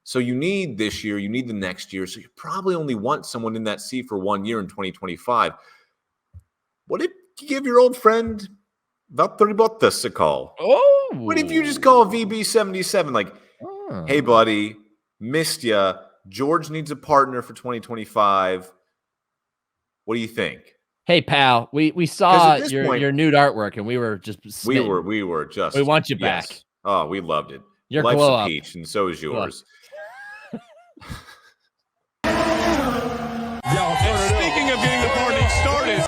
So you need this year, you need the next year. So you probably only want someone in that seat for 1 year in 2025. What if you give your old friend Valtteri Bottas a call? Oh. What if you just call VB77 like, hey, buddy, missed ya. George needs a partner for 2025. What do you think? Hey, pal, we saw your nude artwork, and we were just smitten. We want you back. Oh, we loved it. Your life's glow a up. peach, and so is yours. And speaking of getting the party started.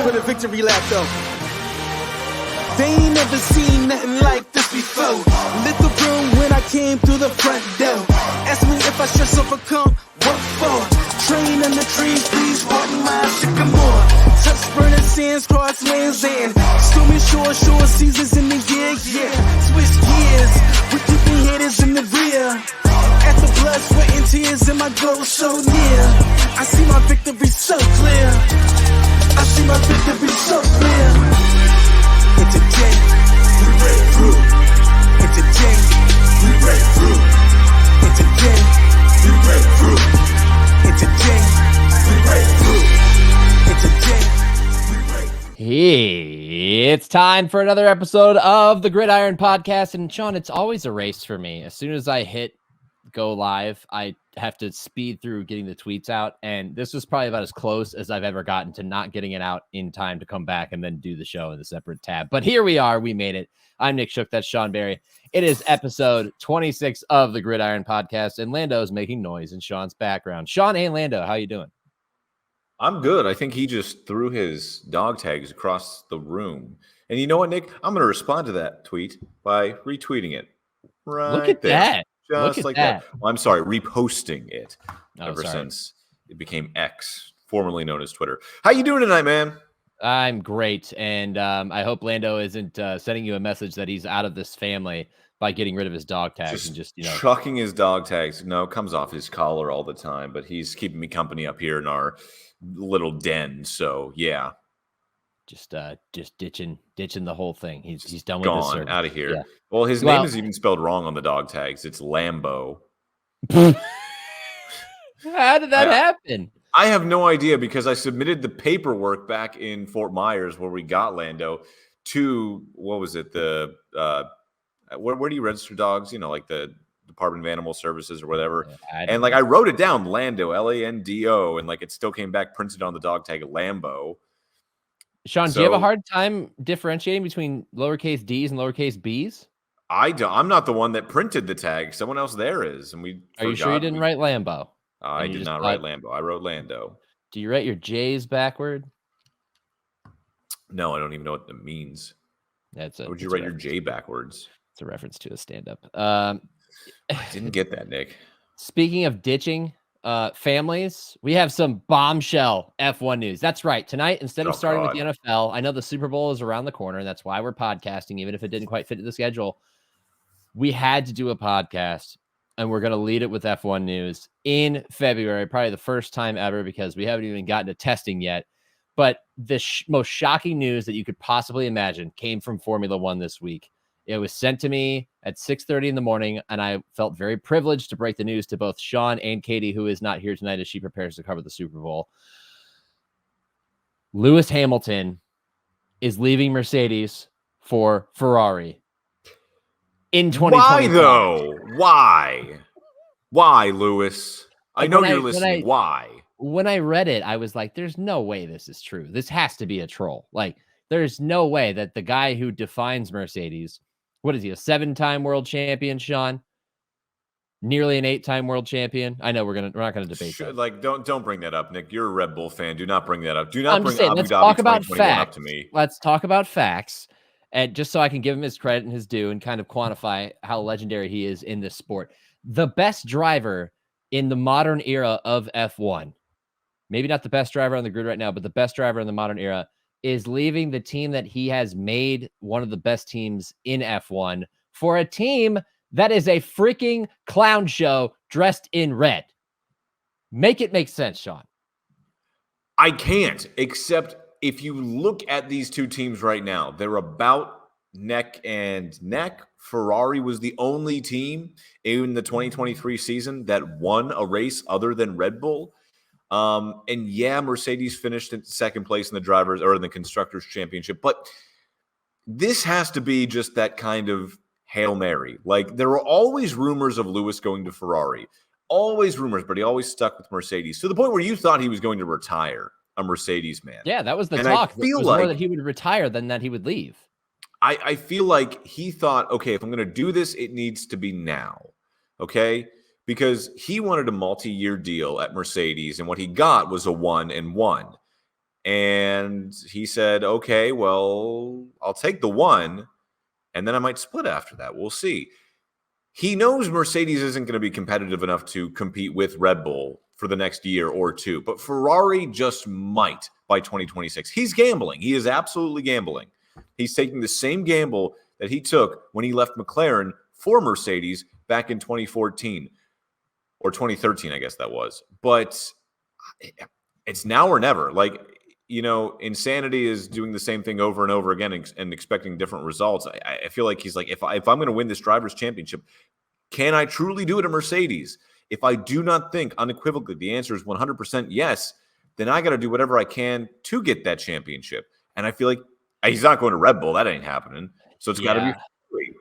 For the victory lap, though. They ain't never seen nothing like this before. Lit the room when I came through the front door. Ask me if I should overcome, what for? Train in the trees, please walk my sycamore. Touch burning sands, cross lands, and stormy shore seasons in the year, yeah. Switch gears, with keeping haters in the rear. After blood, sweat, and tears, and my goal so near. I see my victory so clear. I see my victory so clear. And today, we break through. And today, we break through. And today, we break through. And today, we break through. And today, we break through. Hey, it's time for another episode of the Gridiron Podcast. And Sean, it's always a race for me. As soon as I hit go live, I have to speed through getting the tweets out, and this was probably about as close as I've ever gotten to not getting it out in time to come back and then do the show in a separate tab. But here we are. We made it. I'm Nick Shook. That's Sean Barie. It is episode 26 of the Gridiron Podcast, and Lando's making noise in Sean's background. Sean and Lando, how you doing? I'm good. I think he just threw his dog tags across the room. And you know what, Nick? I'm going to respond to that tweet by retweeting it. Right Look at there. that. Just like that. Well, I'm sorry, reposting it since it became X, formerly known as Twitter. How you doing tonight, man? I'm great, and I hope Lando isn't sending you a message that he's out of this family by getting rid of his dog tags and just chucking his dog tags. No, it comes off his collar all the time, but he's keeping me company up here in our little den. So yeah, just ditching the whole thing. He's done with this. Gone out of here. Yeah. Well, his name is even spelled wrong on the dog tags. It's Lambo. How did that happen? I have no idea because I submitted the paperwork back in Fort Myers where we got Lando to, what was it? The where do you register dogs? You know, like the Department of Animal Services or whatever. And like I wrote it down, Lando, Lando, and like it still came back printed on the dog tag, Lambo. Sean, do you have a hard time differentiating between lowercase d's and lowercase b's? I don't. I'm not the one that printed the tag. Someone else there is. And Are you sure you didn't write Lambo? I did not write Lambo. I wrote Lando. Do you write your J's backward? No, I don't even know what that means. How would you write your J backwards? It's a reference to a stand-up. I didn't get that, Nick. Speaking of ditching families, we have some bombshell F1 news. That's right. Tonight, instead of starting with the NFL, I know the Super Bowl is around the corner, and that's why we're podcasting, even if it didn't quite fit the schedule. We had to do a podcast, and we're going to lead it with F1 news in February, probably the first time ever because we haven't even gotten to testing yet. But the most shocking news that you could possibly imagine came from Formula One this week. It was sent to me at 6:30 in the morning, and I felt very privileged to break the news to both Sean and Katie, who is not here tonight as she prepares to cover the Super Bowl. Lewis Hamilton is leaving Mercedes for Ferrari in 2025. Why, though? Why, Lewis? I know you're listening. Why? When I read it, I was like, there's no way this is true. This has to be a troll. Like, there's no way that the guy who defines Mercedes, what is he, a 7-time world champion, Sean? Nearly an 8-time world champion. I know we're not gonna debate that. Like, don't bring that up, Nick. You're a Red Bull fan. Do not bring that up. Do not bring Abu Dhabi 2021 up to me. Let's talk about facts, and just so I can give him his credit and his due, and kind of quantify how legendary he is in this sport. The best driver in the modern era of F1, maybe not the best driver on the grid right now, but the best driver in the modern era, is leaving the team that he has made one of the best teams in F1 for a team that is a freaking clown show dressed in red. Make it make sense, Sean. I can't, except if you look at these two teams right now, they're about neck and neck. Ferrari was the only team in the 2023 season that won a race other than Red Bull. And yeah, Mercedes finished in second place in the drivers or in the constructors championship, but this has to be just that kind of Hail Mary. Like, there were always rumors of Lewis going to Ferrari, always rumors, but he always stuck with Mercedes to the point where you thought he was going to retire a Mercedes man. Yeah, that was the and talk. I feel it was like more that he would retire than that he would leave. I feel like he thought, okay, if I'm going to do this, it needs to be now. Okay. Because he wanted a multi-year deal at Mercedes, and what he got was a 1-1. And he said, okay, well, I'll take the 1, and then I might split after that. We'll see. He knows Mercedes isn't going to be competitive enough to compete with Red Bull for the next year or two, but Ferrari just might by 2026. He's gambling. He is absolutely gambling. He's taking the same gamble that he took when he left McLaren for Mercedes back in 2014. Or 2013, I guess that was. But it's now or never. Like, you know, insanity is doing the same thing over and over again and expecting different results. I feel like he's like, if I'm going to win this driver's championship, can I truly do it at Mercedes? If I do not think unequivocally the answer is 100% yes, then I got to do whatever I can to get that championship. And I feel like he's not going to Red Bull. That ain't happening. So it's got to be free.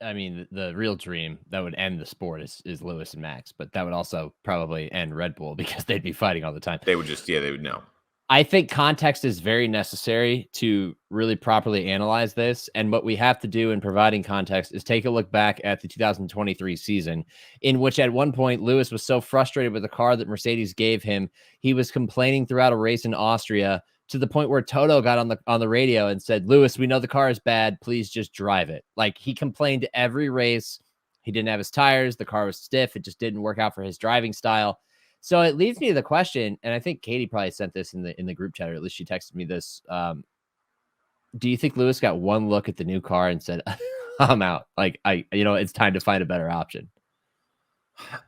I mean, the real dream that would end the sport is Lewis and Max, but that would also probably end Red Bull because they'd be fighting all the time. They would they would know. I think context is very necessary to really properly analyze this. And what we have to do in providing context is take a look back at the 2023 season, in which at one point Lewis was so frustrated with the car that Mercedes gave him, he was complaining throughout a race in Austria, to the point where Toto got on the radio and said, Lewis, we know the car is bad. Please just drive it. Like, he complained every race. He didn't have his tires. The car was stiff. It just didn't work out for his driving style. So it leads me to the question, and I think Katie probably sent this in the group chat, or at least she texted me this. Do you think Lewis got one look at the new car and said, I'm out? Like, it's time to find a better option.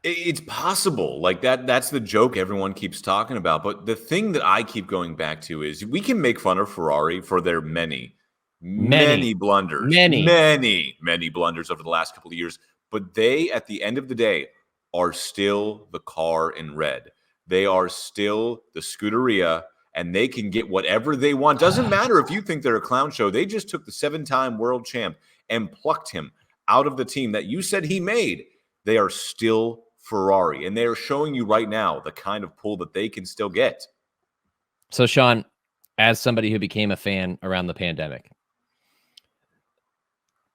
It's possible. Like that's the joke everyone keeps talking about. But the thing that I keep going back to is we can make fun of Ferrari for their many blunders. Many blunders over the last couple of years. But they, at the end of the day, are still the car in red. They are still the Scuderia, and they can get whatever they want. Doesn't matter if you think they're a clown show. They just took the 7-time world champ and plucked him out of the team that you said he made. They are still Ferrari, and they are showing you right now the kind of pull that they can still get. So, Sean, as somebody who became a fan around the pandemic,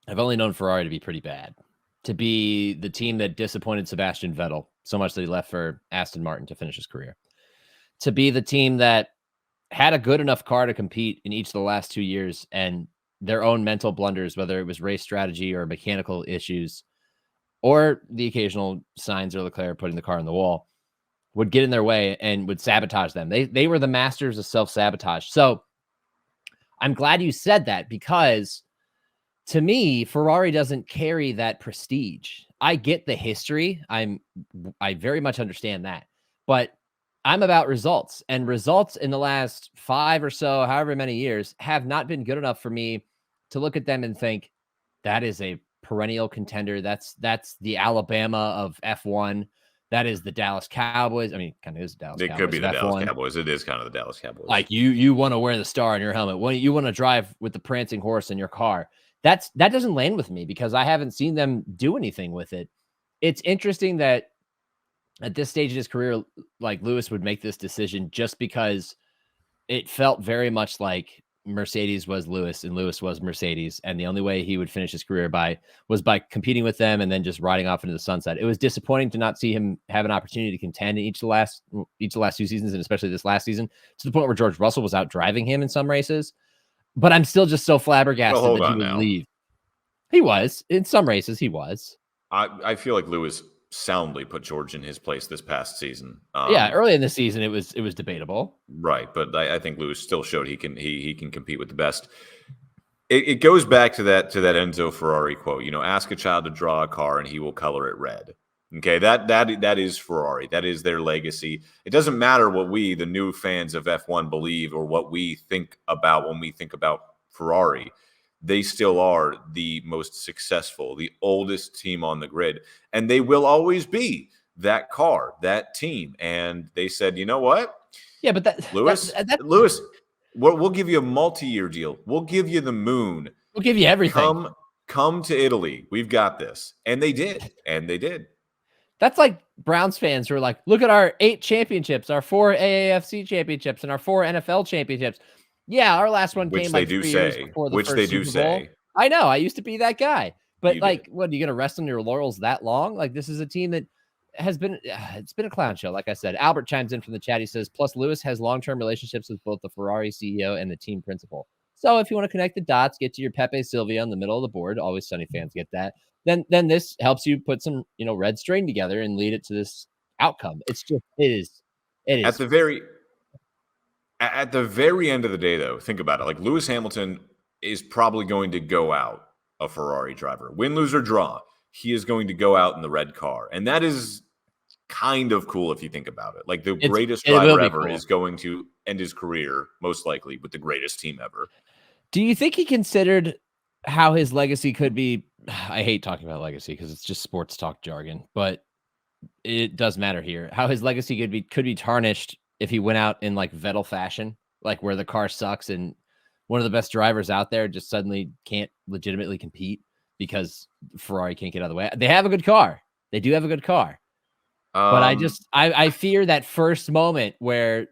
I've only known Ferrari to be pretty bad, to be the team that disappointed Sebastian Vettel so much that he left for Aston Martin to finish his career, to be the team that had a good enough car to compete in each of the last 2 years, and their own mental blunders, whether it was race strategy or mechanical issues, or the occasional Sainz or Leclerc putting the car on the wall, would get in their way and would sabotage them. They were the masters of self-sabotage. So I'm glad you said that, because to me, Ferrari doesn't carry that prestige. I get the history. I very much understand that. But I'm about results, and results in the last 5 or so, however many years, have not been good enough for me to look at them and think that is a perennial contender. That's the Alabama of F1. That is the Dallas Cowboys. I mean, kind of is the Dallas Cowboys. It could be the F1. Dallas Cowboys. It is kind of the Dallas Cowboys. Like, you want to wear the star on your helmet. You want to drive with the prancing horse in your car. That doesn't land with me, because I haven't seen them do anything with it. It's interesting that at this stage of his career, like, Lewis would make this decision just because it felt very much like Mercedes was Lewis and Lewis was Mercedes, and the only way he would finish his career was by competing with them and then just riding off into the sunset. It was disappointing to not see him have an opportunity to contend in each of the last 2 seasons, and especially this last season, to the point where George Russell was out driving him in some races. But I'm still just so flabbergasted that he would leave. He was in some races. He was. I feel like Lewis soundly put George in his place this past season. Early in the season, it was debatable, right? But I think Lewis still showed he can compete with the best. It goes back to that Enzo Ferrari quote. Ask a child to draw a car and he will color it red. Okay, that is Ferrari. That is their legacy. It doesn't matter what we, the new fans of F1, believe or what we think about when we think about Ferrari. they still are the most successful, the oldest team on the grid. And they will always be that car, that team. And they said, you know what? Yeah, but Lewis, we'll give you a multi-year deal. We'll give you the moon. We'll give you everything. Come to Italy. We've got this. And they did. That's like Browns fans who are like, look at our 8 championships, our 4 AAFC championships, and our 4 NFL championships. Yeah, our last one came like 3 years before the first Super Bowl. I know. I used to be that guy. But what, are you going to rest on your laurels that long? Like, this is a team that has been, it's been a clown show. Like I said, Albert chimes in from the chat. He says, plus Lewis has long-term relationships with both the Ferrari CEO and the team principal. So if you want to connect the dots, get to your Pepe Silvia in the middle of the board. Always Sunny fans get that. Then this helps you put some, red string together and lead it to this outcome. It is. At the very end of the day, though, think about it. Like, Lewis Hamilton is probably going to go out a Ferrari driver. Win, lose, or draw, he is going to go out in the red car. And that is kind of cool if you think about it. Like, the greatest driver ever is going to end his career, most likely, with the greatest team ever. Do you think he considered how his legacy could be? I hate talking about legacy because it's just sports talk jargon, but it does matter here. How his legacy could be tarnished if he went out in like Vettel fashion, like where the car sucks and one of the best drivers out there just suddenly can't legitimately compete because Ferrari can't get out of the way. They have a good car. They do have a good car. But I fear that first moment where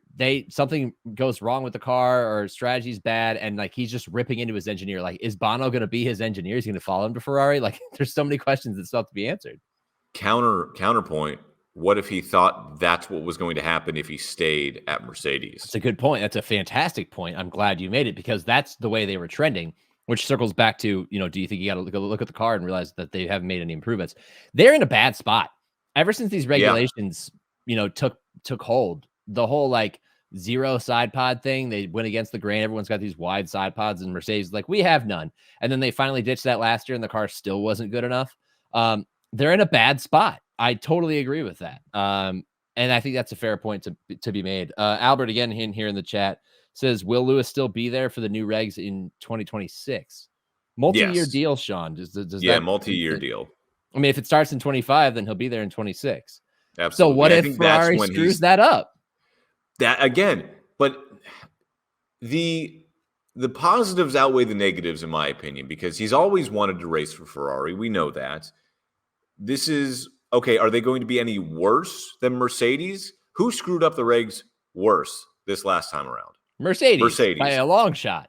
something goes wrong with the car or strategy's bad and like he's just ripping into his engineer. Like, is Bono going to be his engineer? Is he going to follow him to Ferrari? Like, there's so many questions that still have to be answered. Counterpoint. What if he thought that's what was going to happen if he stayed at Mercedes? That's a good point. That's a fantastic point. I'm glad you made it because that's the way they were trending, which circles back to, do you think you got to look at the car and realize that they haven't made any improvements? They're in a bad spot. Ever since these regulations, took hold, the whole like 0 side pod thing, they went against the grain. Everyone's got these wide side pods and Mercedes like, we have none. And then they finally ditched that last year and the car still wasn't good enough. They're in a bad spot. I totally agree with that. And I think that's a fair point to be made. Albert, again, here in the chat says, will Lewis still be there for the new regs in 2026? Multi-year deal, Sean. Does that multi-year deal. I mean, if it starts in 25, then he'll be there in 26. Absolutely. So what if Ferrari screws that up? That again, but the positives outweigh the negatives, in my opinion, because he's always wanted to race for Ferrari. We know that. This is okay. Are they going to be any worse than Mercedes? Who screwed up the regs worse this last time around? Mercedes by a long shot.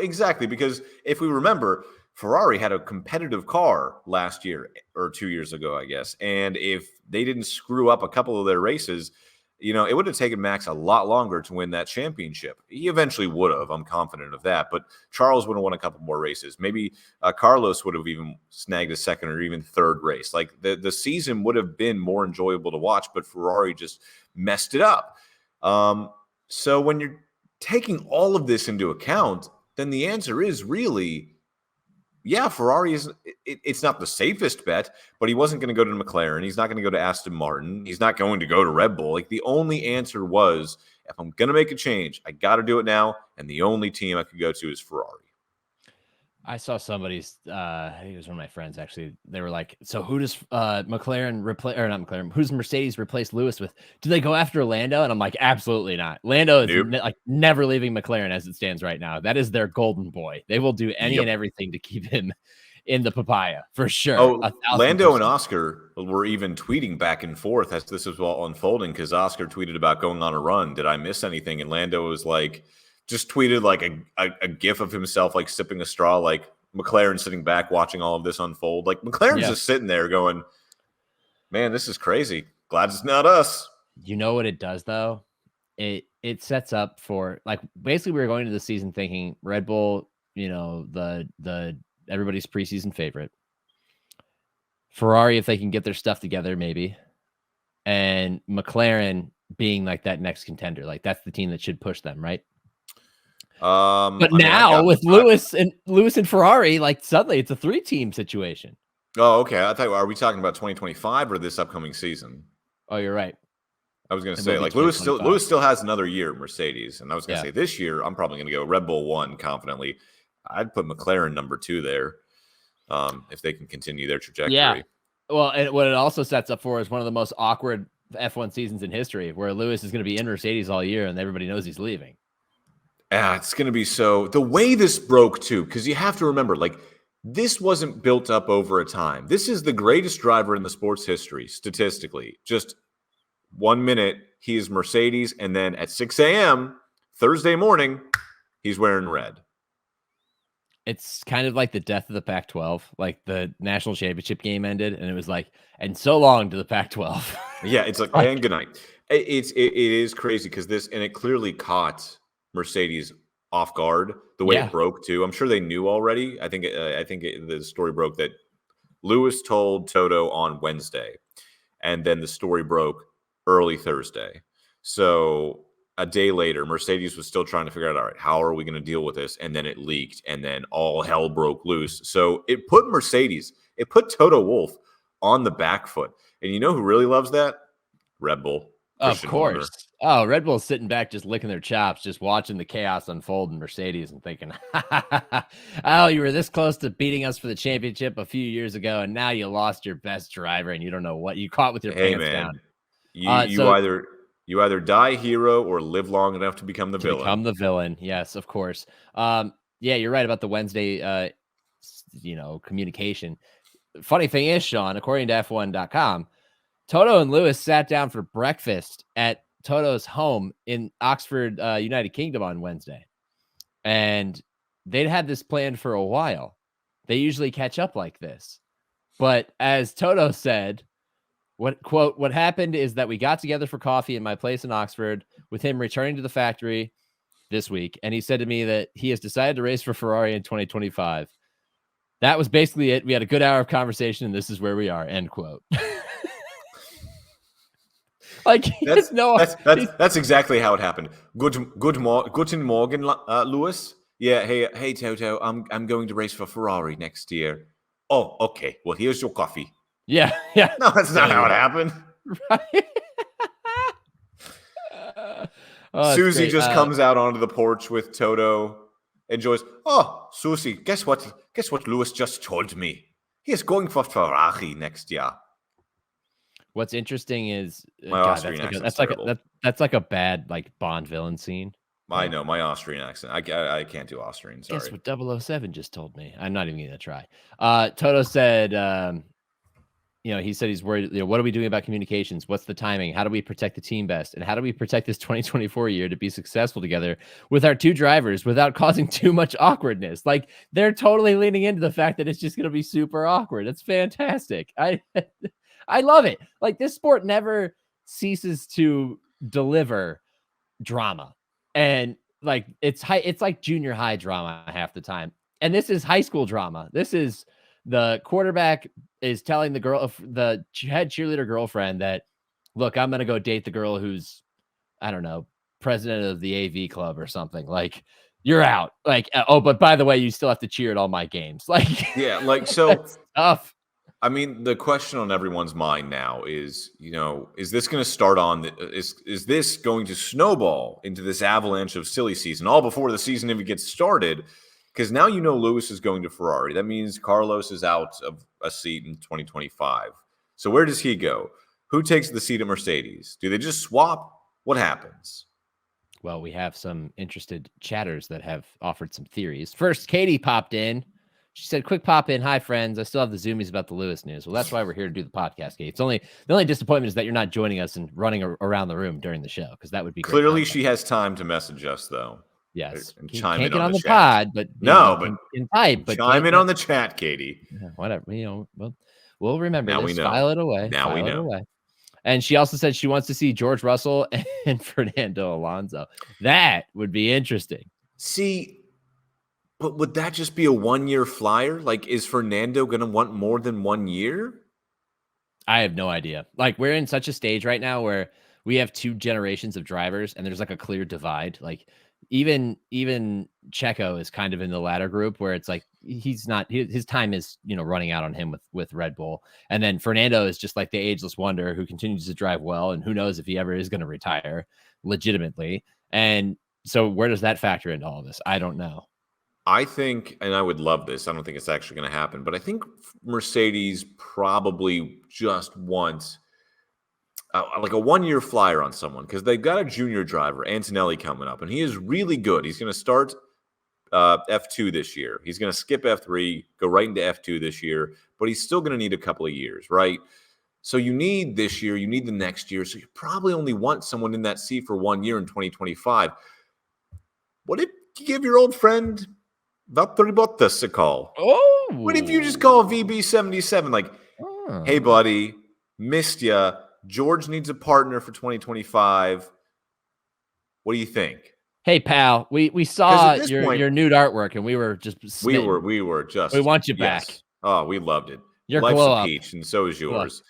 Exactly, because if we remember, Ferrari had a competitive car last year or 2 years ago, I guess. And if they didn't screw up a couple of their races, it would have taken Max a lot longer to win that championship. He eventually would have. I'm confident of that. But Charles would have won a couple more races. Maybe Carlos would have even snagged a second or even third race. Like the season would have been more enjoyable to watch, but Ferrari just messed it up. So when you're taking all of this into account, then the answer is really, yeah, Ferrari it's not the safest bet, but he wasn't going to go to McLaren. He's not going to go to Aston Martin. He's not going to go to Red Bull. Like, the only answer was, if I'm going to make a change, I got to do it now. And the only team I could go to is Ferrari. I saw somebody's, I think it was one of my friends, actually. They were like, so who does McLaren replace, or not McLaren, who's Mercedes replace Lewis with? Do they go after Lando? And I'm like, absolutely not. Lando is never leaving McLaren as it stands right now. That is their golden boy. They will do any and everything to keep him in the papaya, for sure. Oh, Lando and Oscar were even tweeting back and forth as this was all unfolding, because Oscar tweeted about going on a run. Did I miss anything? And Lando was like, just tweeted like a gif of himself like sipping a straw, like McLaren sitting back watching all of this unfold. Like, McLaren's just sitting there going, man, this is crazy. Glad it's not us. You know what it does, though? It sets up for, like, basically we were going to the season thinking Red Bull, the everybody's preseason favorite. Ferrari, if they can get their stuff together, maybe. And McLaren being like that next contender. Like, that's the team that should push them, right? But now with Lewis and Ferrari, like, suddenly it's a 3-team situation. Oh, okay. I thought, are we talking about 2025 or this upcoming season? Oh, you're right. I was going to say, like, Lewis still has another year at Mercedes, and I was going to say this year I'm probably going to go Red Bull 1 confidently. I'd put McLaren number 2 there if they can continue their trajectory. Yeah. Well, and what it also sets up for is one of the most awkward F1 seasons in history, where Lewis is going to be in Mercedes all year and everybody knows he's leaving. Yeah, it's going to be so. The way this broke, too, because you have to remember, like, this wasn't built up over a time. This is the greatest driver in the sport's history, statistically. Just 1 minute, he is Mercedes, and then at 6 a.m., Thursday morning, he's wearing red. It's kind of like the death of the Pac-12. Like the national championship game ended, and it was like, and so long to the Pac-12. Yeah, it's like, and good night. It is crazy because this, and it clearly caught Mercedes off guard the way it broke too. I'm sure they knew already. I think the story broke that Lewis told Toto on Wednesday, and then the story broke early Thursday. So a day later, Mercedes was still trying to figure out, all right, how are we going to deal with this? And then it leaked, and then all hell broke loose. So it put Toto Wolff on the back foot. And you know who really loves that? Red Bull. Of course. Oh, Red Bull's sitting back, just licking their chops, just watching the chaos unfold in Mercedes and thinking, oh, you were this close to beating us for the championship a few years ago, and now you lost your best driver, and you don't know what you caught with your pants down. You either die hero or live long enough to become the villain. Become the villain, yes, of course. Yeah, you're right about the Wednesday, communication. Funny thing is, Sean, according to F1.com, Toto and Lewis sat down for breakfast at Toto's home in Oxford, United Kingdom on Wednesday. And they'd had this planned for a while. They usually catch up like this. But as Toto said, what happened is that we got together for coffee in my place in Oxford with him returning to the factory this week. And he said to me that he has decided to race for Ferrari in 2025. That was basically it. We had a good hour of conversation, and this is where we are, end quote. Like that's exactly how it happened. Guten Morgen, Lewis. Yeah, hey Toto, I'm going to race for Ferrari next year. Oh, okay. Well, here's your coffee. Yeah. No, that's not how it happened. Right. Susie just comes out onto the porch with Toto. Enjoys. Oh, Susie, guess what? Guess what Lewis just told me? He is going for Ferrari next year. What's interesting is that's like a bad like Bond villain scene. I know my Austrian accent. I can't do Austrian. Sorry. Guess what 007 just told me. I'm not even going to try. Toto said, he said he's worried. What are we doing about communications? What's the timing? How do we protect the team best? And how do we protect this 2024 year to be successful together with our two drivers without causing too much awkwardness? Like they're totally leaning into the fact that it's just going to be super awkward. It's fantastic. I love it. Like this sport never ceases to deliver drama, and like it's like junior high drama half the time. And this is high school drama. This is the quarterback is telling the head cheerleader girlfriend that, look, I'm going to go date the girl who's, I don't know, president of the AV club or something. Like you're out. Like, oh, but by the way, you still have to cheer at all my games. Like, yeah, like so that's tough. I mean, the question on everyone's mind now is, is this going to start on is this going to snowball into this avalanche of silly season all before the season even gets started? Because now Lewis is going to Ferrari. That means Carlos is out of a seat in 2025. So where does he go? Who takes the seat at Mercedes? Do they just swap? What happens? Well, we have some interested chatters that have offered some theories. First, Katie popped in. She said, quick pop in. Hi, friends. I still have the zoomies about the Lewis news. Well, that's why we're here to do the podcast, Kate. The only disappointment is that you're not joining us and running around the room during the show, because that would be great. Clearly, she has time to message us, though. Yes. And chime in on the chat. pod, but in type. But chime in on the chat, Katie. Yeah, whatever. We'll remember now this. We know. File it away. Now we know. Away. And she also said she wants to see George Russell and Fernando Alonso. That would be interesting. See. But would that just be a 1-year flyer? Like, is Fernando going to want more than 1 year? I have no idea. Like, we're in such a stage right now where we have 2 generations of drivers, and there's like a clear divide. Like, even Checo is kind of in the latter group where it's like he's not his time is running out on him with Red Bull, and then Fernando is just like the ageless wonder who continues to drive well, and who knows if he ever is going to retire legitimately. And so, where does that factor into all of this? I don't know. I think, and I would love this, I don't think it's actually going to happen, but I think Mercedes probably just wants like a 1-year flyer on someone, because they've got a junior driver, Antonelli, coming up, and he is really good. He's going to start F2 this year. He's going to skip F3, go right into F2 this year, but he's still going to need a couple of years, right? So you need this year, you need the next year, so you probably only want someone in that seat for 1 year in 2025. What if you give your old friend Valtteri Bottas a call? Oh, what if you just call VB77 like, hey, buddy, missed ya. George needs a partner for 2025. What do you think? Hey, pal, we saw your nude artwork, and we were just smitten. we want you back. Yes. Oh, we loved it. Your Life's glow a up. peach, and so is yours.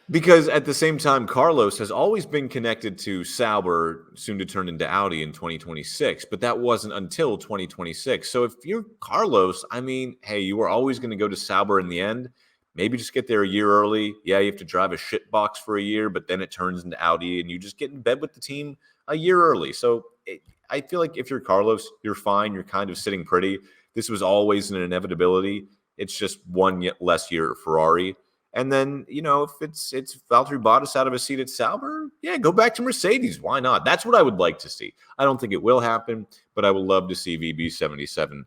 Because at the same time, Carlos has always been connected to Sauber, soon to turn into Audi in 2026, but that wasn't until 2026. So if you're Carlos, I mean, hey, you were always going to go to Sauber in the end. Maybe just get there a year early. Yeah, you have to drive a shit box for a year, but then it turns into Audi, and you just get in bed with the team a year early. So I feel like if you're Carlos, you're fine. You're kind of sitting pretty. This was always an inevitability. It's just one less year at Ferrari. And then, if it's Valtteri Bottas out of a seat at Sauber, yeah, go back to Mercedes. Why not? That's what I would like to see. I don't think it will happen, but I would love to see VB77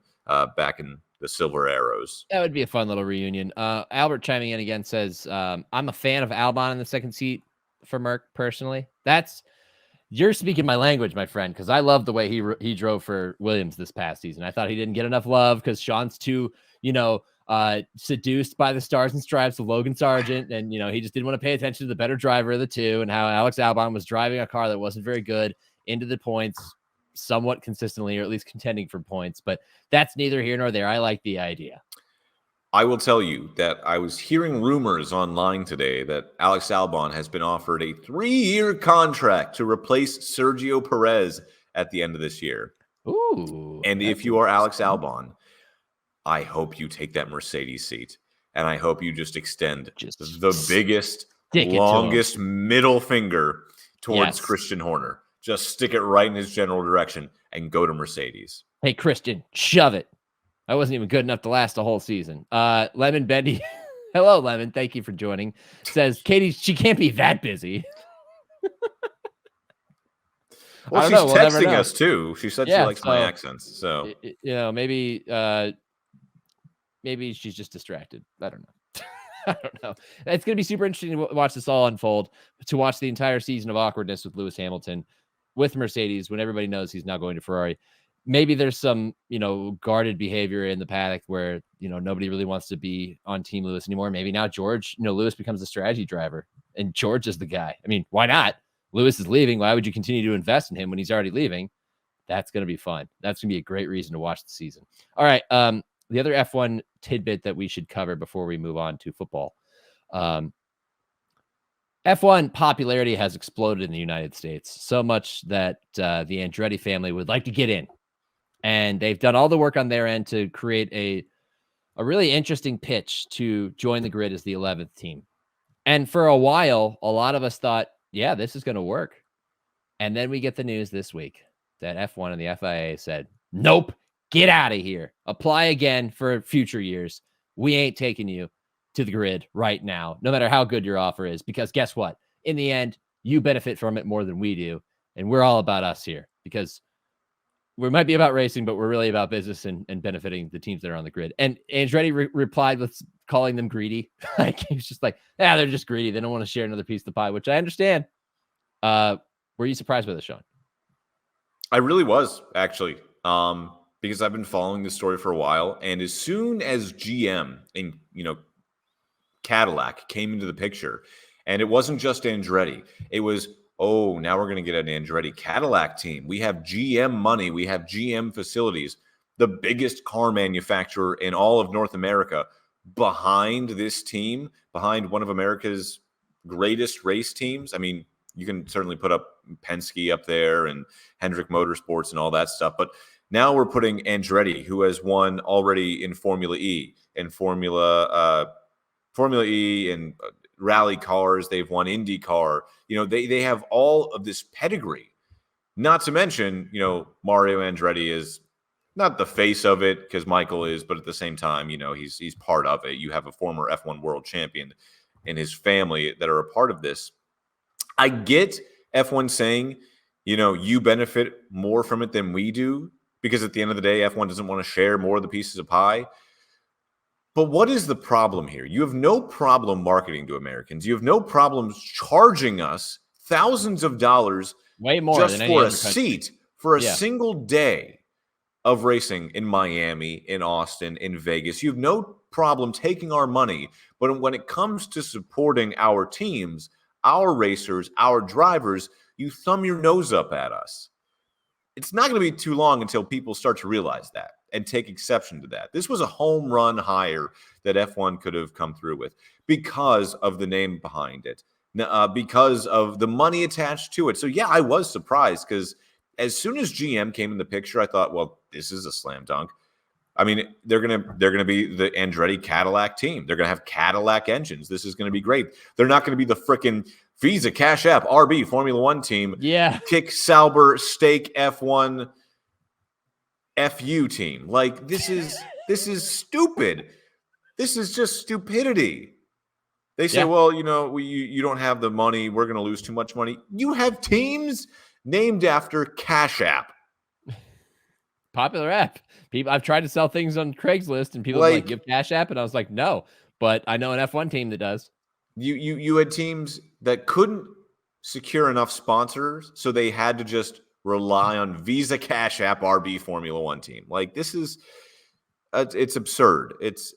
back in the Silver Arrows. That would be a fun little reunion. Albert chiming in again says, I'm a fan of Albon in the second seat for Merc personally. You're speaking my language, my friend, because I love the way he drove for Williams this past season. I thought he didn't get enough love because Sean's too, seduced by the stars and stripes of Logan Sargent, and he just didn't want to pay attention to the better driver of the two, and how Alex Albon was driving a car that wasn't very good into the points somewhat consistently, or at least contending for points. But that's neither here nor there. I like the idea. I will tell you that I was hearing rumors online today that Alex Albon has been offered a 3-year contract to replace Sergio Perez at the end of this year. Ooh! And if you are Alex Albon, I hope you take that Mercedes seat, and I hope you just extend the biggest, longest middle finger towards Christian Horner. Just stick it right in his general direction and go to Mercedes. Hey, Christian, shove it. I wasn't even good enough to last the whole season. Lemon Bendy, hello, Lemon. Thank you for joining. Says, Katie, she can't be that busy. Well, she's texting us too. She said she likes my accents. So maybe she's just distracted. I don't know. I don't know. It's going to be super interesting to watch this all unfold, to watch the entire season of awkwardness with Lewis Hamilton with Mercedes when everybody knows he's now going to Ferrari. Maybe there's some, guarded behavior in the paddock where, nobody really wants to be on Team Lewis anymore. Maybe now George, Lewis becomes the strategy driver and George is the guy. I mean, why not? Lewis is leaving. Why would you continue to invest in him when he's already leaving? That's going to be fun. That's going to be a great reason to watch the season. All right. The other F1 tidbit that we should cover before we move on to football. F1 popularity has exploded in the United States so much that the Andretti family would like to get in. And they've done all the work on their end to create a really interesting pitch to join the grid as the 11th team. And for a while, a lot of us thought, yeah, this is going to work. And then we get the news this week that F1 and the FIA said, nope, get out of here. Apply again for future years. We ain't taking you to the grid right now, no matter how good your offer is, because guess what? In the end, you benefit from it more than we do. And we're all about us here, because we might be about racing, but we're really about business and benefiting the teams that are on the grid. And Andretti replied with calling them greedy. Like, he's just like, they're just greedy. They don't want to share another piece of the pie, which I understand. Were you surprised by this, Sean? I really was, actually, because I've been following this story for a while. And as soon as GM and, Cadillac came into the picture, and it wasn't just Andretti, it was, now we're going to get an Andretti Cadillac team. We have GM money. We have GM facilities, the biggest car manufacturer in all of North America, behind this team, behind one of America's greatest race teams. I mean, you can certainly put up Penske up there and Hendrick Motorsports and all that stuff. But now we're putting Andretti, who has won already in Formula E and Formula E and rally cars. They've won IndyCar. They have all of this pedigree. Not to mention, Mario Andretti is not the face of it because Michael is, but at the same time, he's part of it. You have a former F1 world champion and his family that are a part of this. I get F1 saying, you benefit more from it than we do because at the end of the day, F1 doesn't want to share more of the pieces of pie. But what is the problem here? You have no problem marketing to Americans. You have no problem charging us thousands of dollars way more just than for any a seat for a single day of racing in Miami, in Austin, in Vegas. You have no problem taking our money. But when it comes to supporting our teams, our racers, our drivers, you thumb your nose up at us. It's not going to be too long until people start to realize that and take exception to that. This was a home run hire that F1 could have come through with because of the name behind it, because of the money attached to it. So, yeah, I was surprised because as soon as GM came in the picture, I thought, well, this is a slam dunk. I mean, they're gonna be the Andretti Cadillac team. They're gonna have Cadillac engines. This is gonna be great. They're not gonna be the freaking Visa Cash App RB Formula One team. Yeah, Kick Sauber Stake F1 FU team. Like this is stupid. This is just stupidity. They say, well, you don't have the money. We're gonna lose too much money. You have teams named after Cash App. Popular app. I've tried to sell things on Craigslist and people are like, give Cash App. And I was like, no, but I know an F1 team that does. You had teams that couldn't secure enough sponsors, so they had to just rely on Visa Cash App RB Formula One team. Like this is it's absurd. It's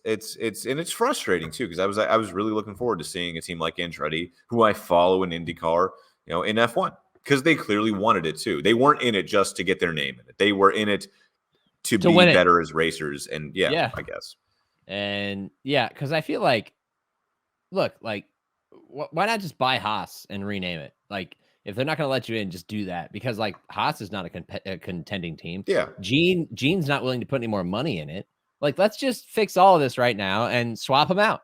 frustrating too, because I was really looking forward to seeing a team like Andretti, who I follow in IndyCar, in F1. Because they clearly wanted it too. They weren't in it just to get their name in it. They were in it to be better as racers. And yeah, I guess. And yeah, because I feel like, look, like, why not just buy Haas and rename it? Like, if they're not going to let you in, just do that. Because like Haas is not a contending team. Yeah. Gene's not willing to put any more money in it. Like, let's just fix all of this right now and swap them out.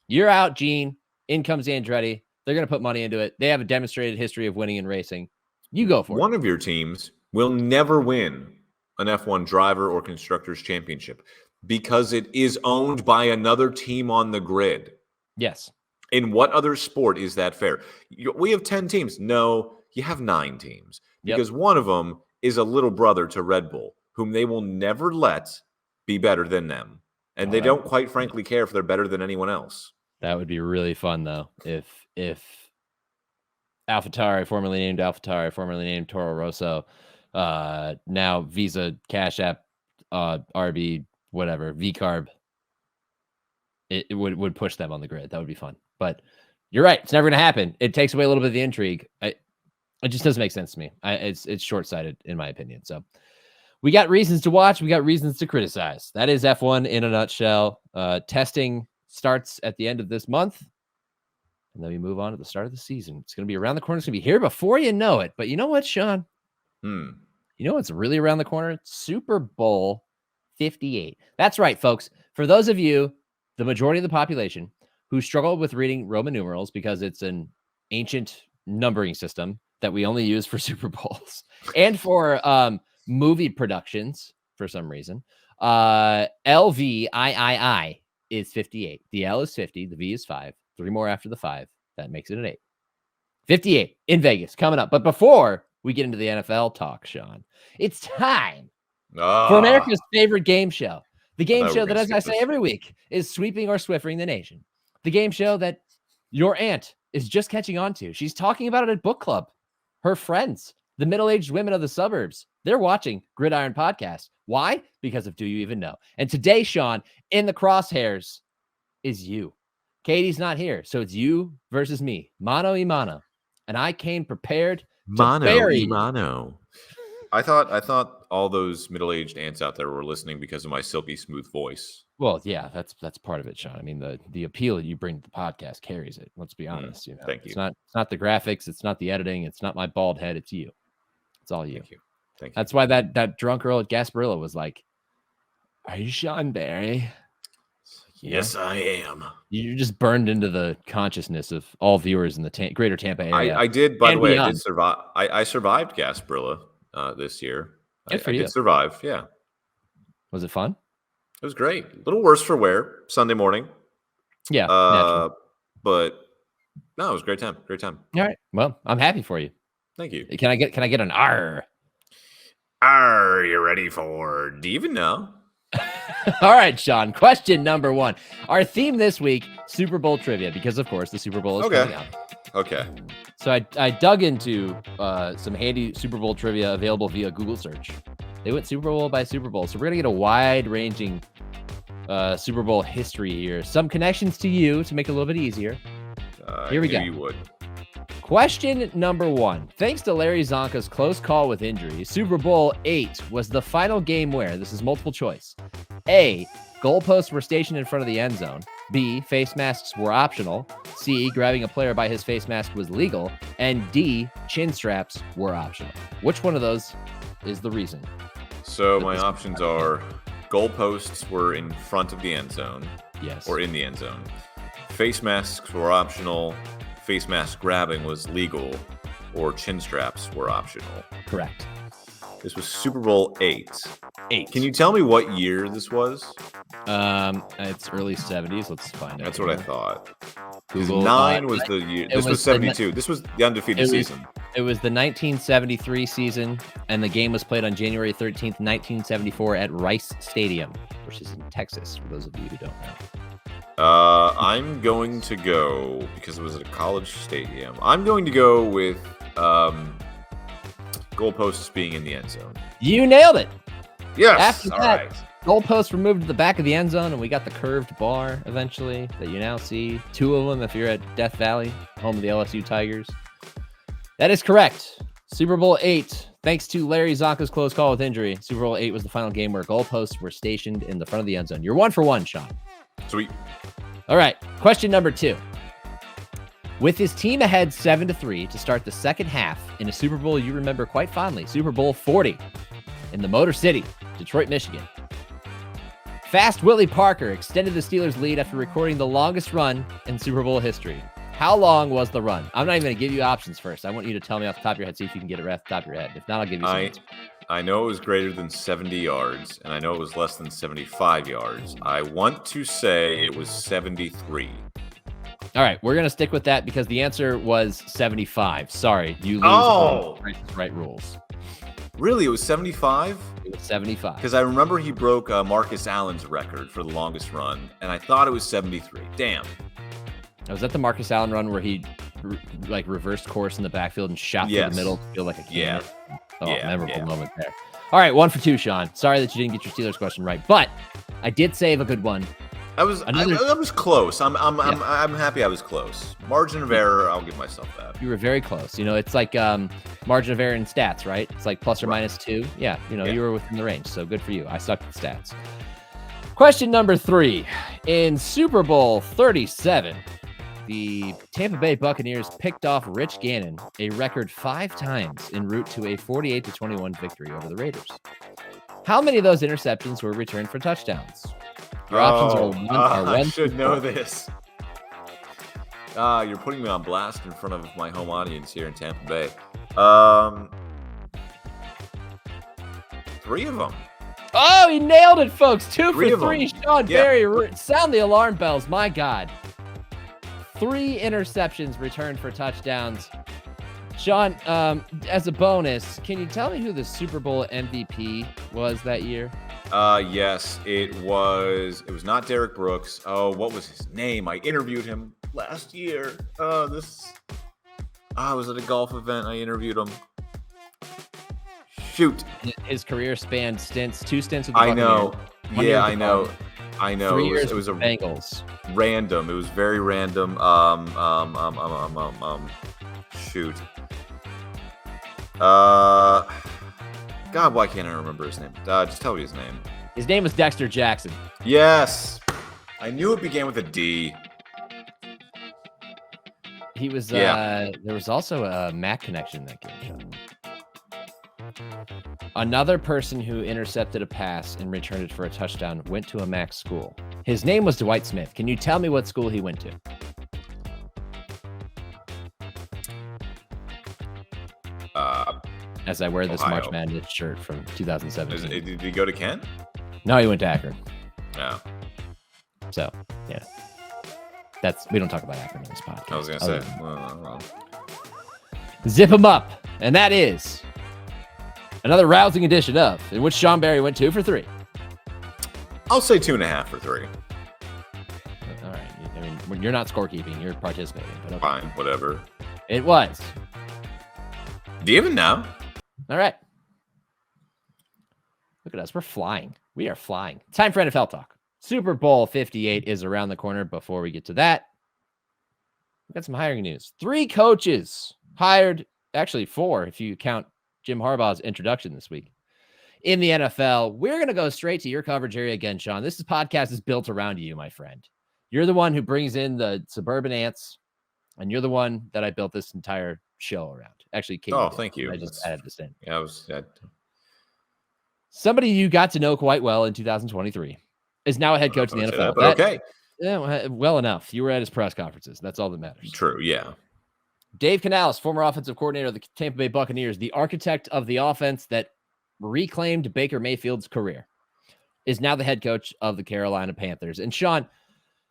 You're out, Gene. In comes Andretti. They're going to put money into it. They have a demonstrated history of winning in racing. You go for it. One of your teams will never win an F1 driver or constructors championship because it is owned by another team on the grid. Yes. In what other sport is that fair? We have 10 teams. No, you have 9 teams because one of them is a little brother to Red Bull, whom they will never let be better than them. And they don't quite frankly care if they're better than anyone else. That would be really fun, though, if AlphaTauri, formerly named AlphaTauri, formerly named Toro Rosso, now Visa, Cash App, RB, whatever, VCarb, it would push them on the grid. That would be fun. But you're right. It's never going to happen. It takes away a little bit of the intrigue. It just doesn't make sense to me. It's short-sighted, in my opinion. So we got reasons to watch. We got reasons to criticize. That is F1 in a nutshell. Testing starts at the end of this month, and then we move on to the start of the season. It's going to be around the corner. It's going to be here before you know it. But you know what, Sean? You know what's really around the corner? Super Bowl 58. That's right, folks. For those of you, the majority of the population, who struggle with reading Roman numerals because it's an ancient numbering system that we only use for Super Bowls and for movie productions for some reason, LVIII is 58. The L is 50. The V is 5. 3 more after the 5. That makes it an 8. 58 in Vegas coming up. But before we get into the NFL talk, Sean, it's time for America's favorite game show. The game show that, as I say every week, is sweeping or swiffering the nation. The game show that your aunt is just catching on to. She's talking about it at book club. Her friends, the middle-aged women of the suburbs, they're watching Gridiron Podcast. Why? Because of Do You Even Know? And today, Sean, in the crosshairs is you. Katie's not here, so it's you versus me. Mano y mano. And I came prepared to bury mano. I thought all those middle-aged aunts out there were listening because of my silky smooth voice. Well, yeah, that's part of it, Sean. I mean, the appeal that you bring to the podcast carries it. Let's be honest. Thank you. It's not the graphics, it's not the editing, it's not my bald head, it's you. It's all you. Thank you. That's why that drunk girl at Gasparilla was like, "Are you Sean Barry?" Yes, I am. You just burned into the consciousness of all viewers in the greater Tampa area. I did, by the way, beyond. I did survive. I survived Gasparilla. this year. Good for I you. did survive. Yeah. Was it fun? It was great. A little worse for wear Sunday morning. Yeah. Naturally. But no, it was a great time. Great time. All right. Well, I'm happy for you. Thank you. Can I get an R? Are you ready for? Do you even know? All right, Sean. Question number 1. Our theme this week: Super Bowl trivia, because of course the Super Bowl is coming out. Okay. So I dug into some handy Super Bowl trivia available via Google search. They went Super Bowl by Super Bowl, so we're gonna get a wide-ranging Super Bowl history here. Some connections to you to make it a little bit easier. Here we go. You would. Question number 1. Thanks to Larry Zonka's close call with injury, Super Bowl VIII was the final game where, this is multiple choice, A, goalposts were stationed in front of the end zone, B, face masks were optional, C, grabbing a player by his face mask was legal, and D, chin straps were optional. Which one of those is the reason? So my options are goalposts were in front of the end zone. Yes. Or in the end zone. Face masks were optional. Face mask grabbing was legal, or chin straps were optional. Correct. This was Super Bowl VIII. 8. Can you tell me what year this was? It's early 70s. Let's find out. That's what I thought. Google, 9 was the year. This was 72. This was the undefeated season. It was the 1973 season, and the game was played on January 13th, 1974 at Rice Stadium, which is in Texas, for those of you who don't know. I'm going to go, because it was at a college stadium, I'm going to go with goalposts being in the end zone. You nailed it. Yes. After All that, right. goalposts were moved to the back of the end zone, and we got the curved bar eventually that you now see. 2 of them if you're at Death Valley, home of the LSU Tigers. That is correct. Super Bowl VIII, thanks to Larry Zonka's close call with injury, Super Bowl VIII was the final game where goalposts were stationed in the front of the end zone. You're 1 for 1, Sean. Sweet. All right, question number 2. With his team ahead 7-3 to start the second half in a Super Bowl you remember quite fondly, Super Bowl 40 in the Motor City, Detroit, Michigan. Fast Willie Parker extended the Steelers' lead after recording the longest run in Super Bowl history. How long was the run? I'm not even going to give you options first. I want you to tell me off the top of your head, see if you can get it right off the top of your head. If not, I'll give you some answers. I know it was greater than 70 yards, and I know it was less than 75 yards. I want to say it was 73. All right, we're going to stick with that because the answer was 75. Sorry, you lose on Price is Right rules. Really? It was 75? It was 75. Because I remember he broke Marcus Allen's record for the longest run, and I thought it was 73. Damn. Was that the Marcus Allen run where he reversed course in the backfield and shot through the middle to feel like a cannon? Memorable moment there. All right, 1 for 2, Sean. Sorry that you didn't get your Steelers question right, but I did save a good one. I was close. I'm happy I was close. Margin of error, I'll give myself that. You were very close. You know, it's like margin of error in stats, right? It's like plus or minus 2. Yeah, you were within the range, so good for you. I sucked at stats. Question number 3. In Super Bowl 37, the Tampa Bay Buccaneers picked off Rich Gannon a record 5 times en route to a 48-21 victory over the Raiders. How many of those interceptions were returned for touchdowns? Your options are 1. I should know this. You're putting me on blast in front of my home audience here in Tampa Bay. 3 of them. Oh, he nailed it, folks. 2 for 3. Sean Barry, sound the alarm bells. My God. 3 interceptions returned for touchdowns. Sean, as a bonus, can you tell me who the Super Bowl MVP was that year? Yes, it was not Derek Brooks. Oh, what was his name? I interviewed him last year. I was at a golf event. I interviewed him. Shoot. His career spanned 2 stints with the I know. Buccaneers, Yeah, I know. 3 years it was a Bengals. Random. It was very random. Shoot. God, why can't I remember his name? Just tell me his name. His name was Dexter Jackson. Yes. I knew it began with a D. He was, there was also a Mac connection in that game, Sean. Another person who intercepted a pass and returned it for a touchdown went to a Mac school. His name was Dwight Smith. Can you tell me what school he went to? as I wear this Ohio. March Madness shirt from 2017. Did he go to Kent? No, he went to Akron. No. So, yeah. We don't talk about Akron in this podcast. I was going to say. Well. Zip him up. And that is another rousing edition of, in which Sean Barie went 2 for 3. I'll say 2.5 for 3. All right. I mean, when you're not scorekeeping, you're participating. But okay. Fine, whatever. It was. Do you even know? All right. Look at us. We're flying. We are flying. Time for NFL talk. Super Bowl 58 is around the corner. Before we get to that, we've got some hiring news. 3 coaches hired, actually 4 if you count Jim Harbaugh's introduction this week in the NFL. We're going to go straight to your coverage area again, Sean. This podcast is built around you, my friend. You're the one who brings in the suburban ants, and you're the one that I built this entire show around. Actually, Katie did. Thank you. I just added this in. Yeah, Somebody you got to know quite well in 2023 is now a head coach in the NFL. Okay. Yeah, well enough. You were at his press conferences. That's all that matters. True, yeah. Dave Canales, former offensive coordinator of the Tampa Bay Buccaneers, the architect of the offense that reclaimed Baker Mayfield's career, is now the head coach of the Carolina Panthers. And Sean,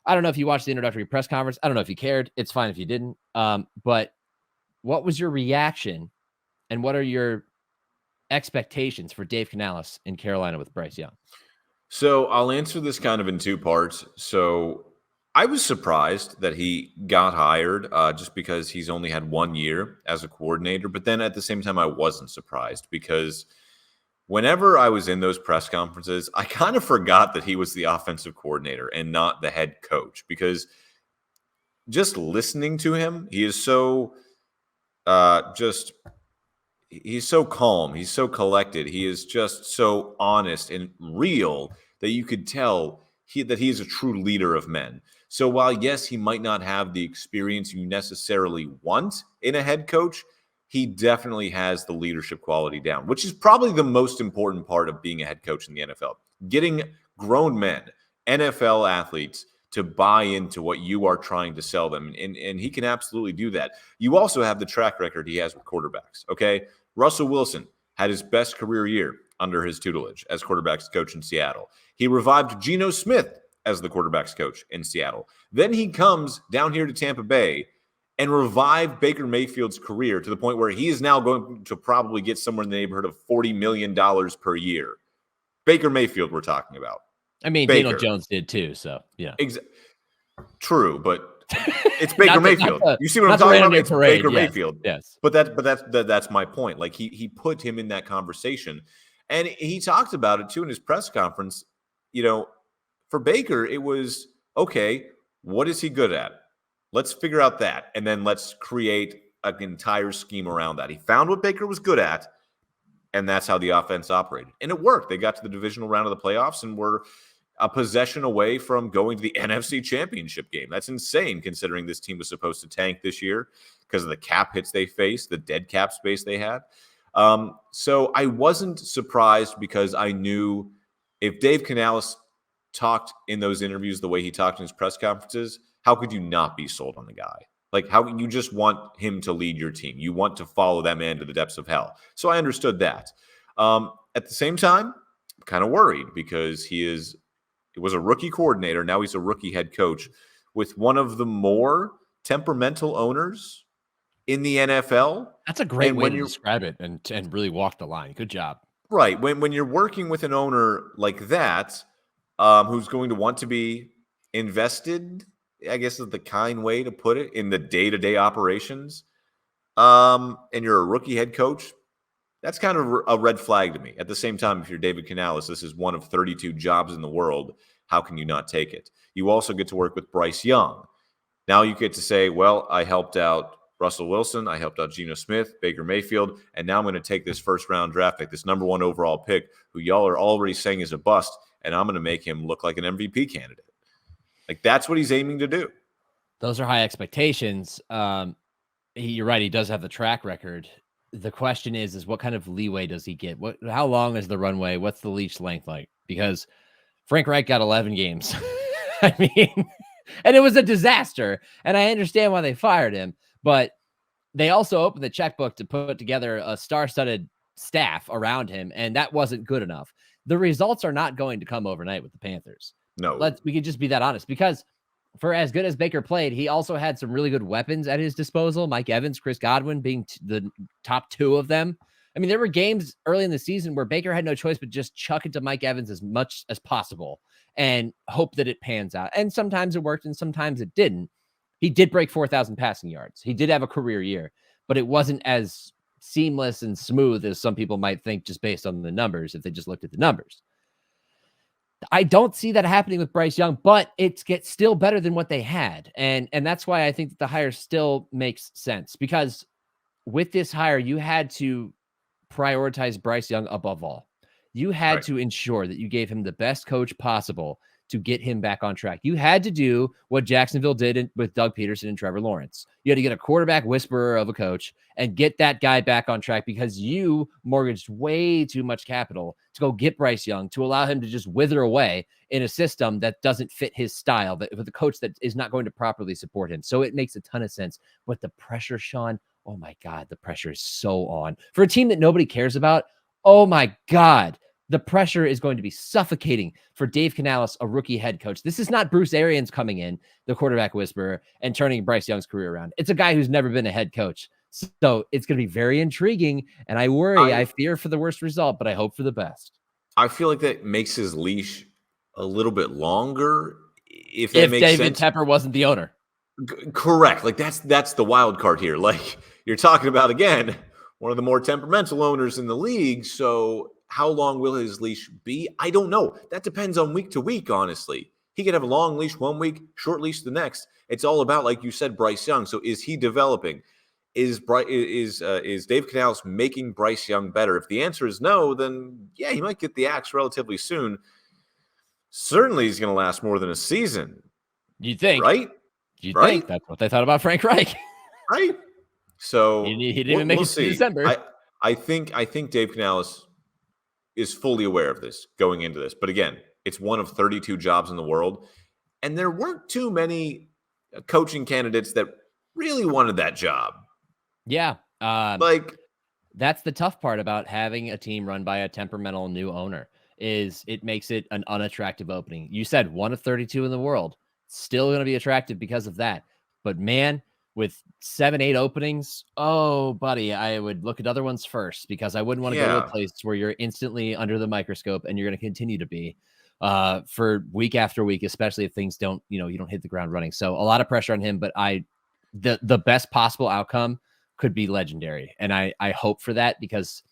I don't know if you watched the introductory press conference. I don't know if you cared. It's fine if you didn't. But what was your reaction, and what are your expectations for Dave Canales in Carolina with Bryce Young? So I'll answer this kind of in 2 parts. So I was surprised that he got hired just because he's only had 1 year as a coordinator. But then at the same time, I wasn't surprised because whenever I was in those press conferences, I kind of forgot that he was the offensive coordinator and not the head coach, because just listening to him, he is so he's so calm. He's so collected. He is just so honest and real that you could tell that he is a true leader of men. So while, yes, he might not have the experience you necessarily want in a head coach, he definitely has the leadership quality down, which is probably the most important part of being a head coach in the NFL. Getting grown men, NFL athletes, to buy into what you are trying to sell them. And he can absolutely do that. You also have the track record he has with quarterbacks, okay? Russell Wilson had his best career year under his tutelage as quarterbacks coach in Seattle. He revived Geno Smith as the quarterbacks coach in Seattle. Then he comes down here to Tampa Bay and revived Baker Mayfield's career to the point where he is now going to probably get somewhere in the neighborhood of $40 million per year. Baker Mayfield we're talking about. I mean, Daniel Jones did too, so yeah. True, but it's Baker Mayfield. You see what I'm talking about? It's Baker Mayfield. Yes. But that's my point. Like he put him in that conversation, and he talked about it too in his press conference. You know, for Baker, it was okay. What is he good at? Let's figure out that, and then let's create an entire scheme around that. He found what Baker was good at, and that's how the offense operated, and it worked. They got to the divisional round of the playoffs and were a possession away from going to the NFC Championship game. That's insane considering this team was supposed to tank this year because of the cap hits they faced, the dead cap space they had. So I wasn't surprised because I knew if Dave Canales talked in those interviews the way he talked in his press conferences, how could you not be sold on the guy? Like, how you just want him to lead your team. You want to follow that man to the depths of hell. So I understood that. At the same time, I'm kind of worried because he was a rookie coordinator. Now he's a rookie head coach with one of the more temperamental owners in the NFL. That's a great way to describe it and really walk the line. Good job. Right. When you're working with an owner like that, who's going to want to be invested, I guess is the kind way to put it, in the day-to-day operations, and you're a rookie head coach, that's kind of a red flag to me. At the same time, if you're David Canales, this is one of 32 jobs in the world. How can you not take it? You also get to work with Bryce Young. Now you get to say, well, I helped out Russell Wilson. I helped out Geno Smith, Baker Mayfield, and now I'm going to take this first-round draft pick, this number 1 overall pick, who y'all are already saying is a bust, and I'm going to make him look like an MVP candidate. Like, that's what he's aiming to do. Those are high expectations. You're right. He does have the track record. The question is what kind of leeway does he get? How long is the runway? What's the leash length like? Because Frank Reich got 11 games. I mean, and it was a disaster. And I understand why they fired him, but they also opened the checkbook to put together a star-studded staff around him, and that wasn't good enough. The results are not going to come overnight with the Panthers. No. We could just be that honest, because for as good as Baker played, he also had some really good weapons at his disposal. Mike Evans, Chris Godwin being the top two of them. I mean, there were games early in the season where Baker had no choice but just chuck it to Mike Evans as much as possible and hope that it pans out. And sometimes it worked and sometimes it didn't. He did break 4,000 passing yards. He did have a career year, but it wasn't as seamless and smooth as some people might think just based on the numbers if they just looked at the numbers. I don't see that happening with Bryce Young, but it gets still better than what they had. And that's why I think that the hire still makes sense, because with this hire, you had to prioritize Bryce Young above all. You had to ensure that you gave him the best coach possible to get him back on track. You had to do what Jacksonville did with Doug Peterson and Trevor Lawrence. You had to get a quarterback whisperer of a coach and get that guy back on track, because you mortgaged way too much capital to go get Bryce Young, to allow him to just wither away in a system that doesn't fit his style, but with a coach that is not going to properly support him. So it makes a ton of sense. But the pressure, Sean, oh my God, the pressure is so on. For a team that nobody cares about, oh my God, the pressure is going to be suffocating for Dave Canales, a rookie head coach. This is not Bruce Arians coming in, the quarterback whisperer, and turning Bryce Young's career around. It's a guy who's never been a head coach. So it's going to be very intriguing. And I worry, I fear for the worst result, but I hope for the best. I feel like that makes his leash a little bit longer. If David sense. Tepper wasn't the owner. Correct. Like that's the wild card here. Like you're talking about, again, one of the more temperamental owners in the league. So how long will his leash be? I don't know. That depends on week to week, honestly. He could have a long leash one week, short leash the next. It's all about, like you said, Bryce Young. So is he developing? Is Dave Canales making Bryce Young better? If the answer is no, then yeah, he might get the axe relatively soon. Certainly he's going to last more than a season. You think? Right? You think? That's what they thought about Frank Reich. Right. So he didn't even make it to December. I think Dave Canales is fully aware of this going into this. But again, it's one of 32 jobs in the world. And there weren't too many coaching candidates that really wanted that job. Yeah. Like that's the tough part about having a team run by a temperamental new owner, is it makes it an unattractive opening. You said one of 32 in the world. Still going to be attractive because of that. But man, with 7-8 openings, oh, buddy, I would look at other ones first, because I wouldn't want to go to a place where you're instantly under the microscope and you're going to continue to be for week after week, especially if things don't, you don't hit the ground running. So a lot of pressure on him, but the best possible outcome could be legendary. And I hope for that, because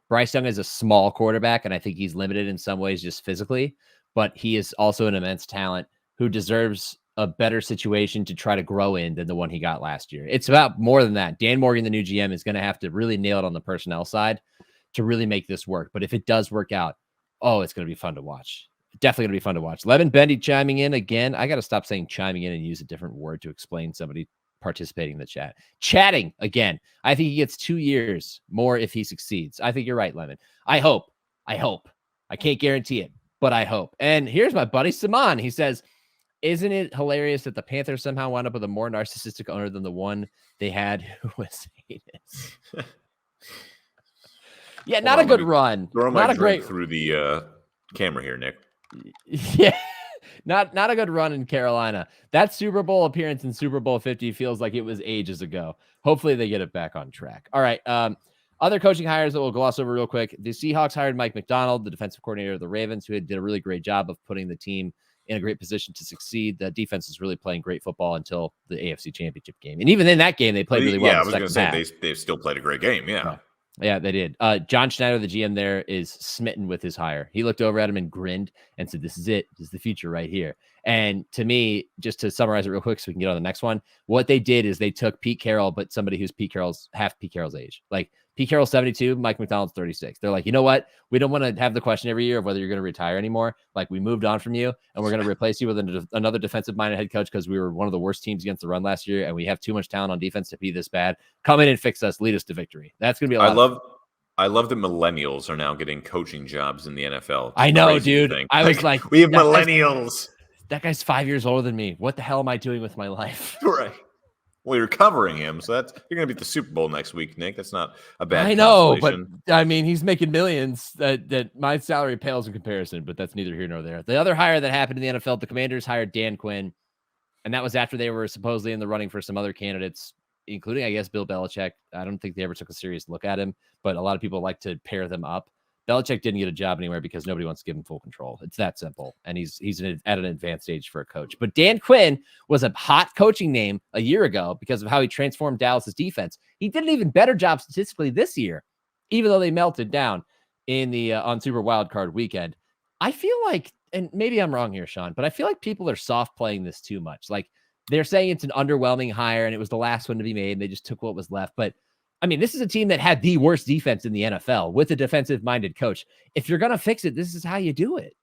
Bryce Young is a small quarterback, and I think he's limited in some ways just physically, but he is also an immense talent who deserves a better situation to try to grow in than the one he got last year. It's about more than that. Dan Morgan, the new GM, is going to have to really nail it on the personnel side to really make this work. But if it does work out, oh, it's going to be fun to watch. Definitely going to be fun to watch. Levin Bendy chiming in again. I got to stop saying chiming in and use a different word to explain somebody participating in the chat. Chatting again. I think he gets 2 years more if he succeeds. I think you're right, Lemon. I hope. I can't guarantee it, but I hope. And here's my buddy Saman. He says, isn't it hilarious that the Panthers somehow wound up with a more narcissistic owner than the one they had, who was heinous? Yeah, not a good run. Throw my drink through the camera here, Nick. Yeah, not a good run in Carolina. That Super Bowl appearance in Super Bowl 50 feels like it was ages ago. Hopefully they get it back on track. All right. Other coaching hires that we'll gloss over real quick. The Seahawks hired Mike McDonald, the defensive coordinator of the Ravens, who did a really great job of putting the team in a great position to succeed. The defense is really playing great football until the AFC Championship game. And even in that game, they played really well. Yeah, I was going to say they still played a great game. Yeah. Yeah, they did. John Schneider, the GM there, is smitten with his hire. He looked over at him and grinned and said, this is it. This is the future right here. And to me, just to summarize it real quick so we can get on the next one, what they did is they took Pete Carroll, but somebody who's half Pete Carroll's age. Like Pete Carroll's 72, Mike McDonald's 36. They're like, you know what? We don't want to have the question every year of whether you're going to retire anymore. Like, we moved on from you, and we're going to replace you with another defensive-minded head coach, because we were one of the worst teams against the run last year, and we have too much talent on defense to be this bad. Come in and fix us, lead us to victory. That's going to be a lot. I love that millennials are now getting coaching jobs in the NFL. I know, dude. I was like, we have millennials. That guy's 5 years older than me. What the hell am I doing with my life? Right. Well, you're covering him, so you're going to beat the Super Bowl next week, Nick. That's not a bad. I know, but I mean, he's making millions. That my salary pales in comparison, but that's neither here nor there. The other hire that happened in the NFL, the Commanders hired Dan Quinn, and that was after they were supposedly in the running for some other candidates, including, I guess, Bill Belichick. I don't think they ever took a serious look at him, but a lot of people like to pair them up. Belichick didn't get a job anywhere because nobody wants to give him full control. It's that simple. And he's at an advanced age for a coach. But Dan Quinn was a hot coaching name a year ago because of how he transformed Dallas's defense. He did an even better job statistically this year, even though they melted down in the on Super Wildcard weekend. I feel like, and maybe I'm wrong here, Sean, but I feel like people are soft playing this too much. Like they're saying it's an underwhelming hire and it was the last one to be made and they just took what was left. But I mean, this is a team that had the worst defense in the NFL with a defensive-minded coach. If you're going to fix it, this is how you do it.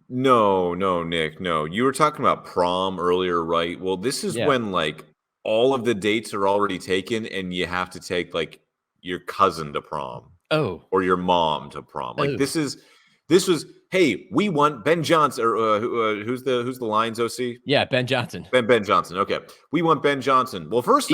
No, Nick, no. You were talking about prom earlier, right? Well, this is when, like, all of the dates are already taken and you have to take, like, your cousin to prom. Oh. Or your mom to prom. Like, this was, hey, we want Ben Johnson, or who's the Lions OC? Yeah, Ben Johnson. Ben Johnson. Okay. We want Ben Johnson. Well, first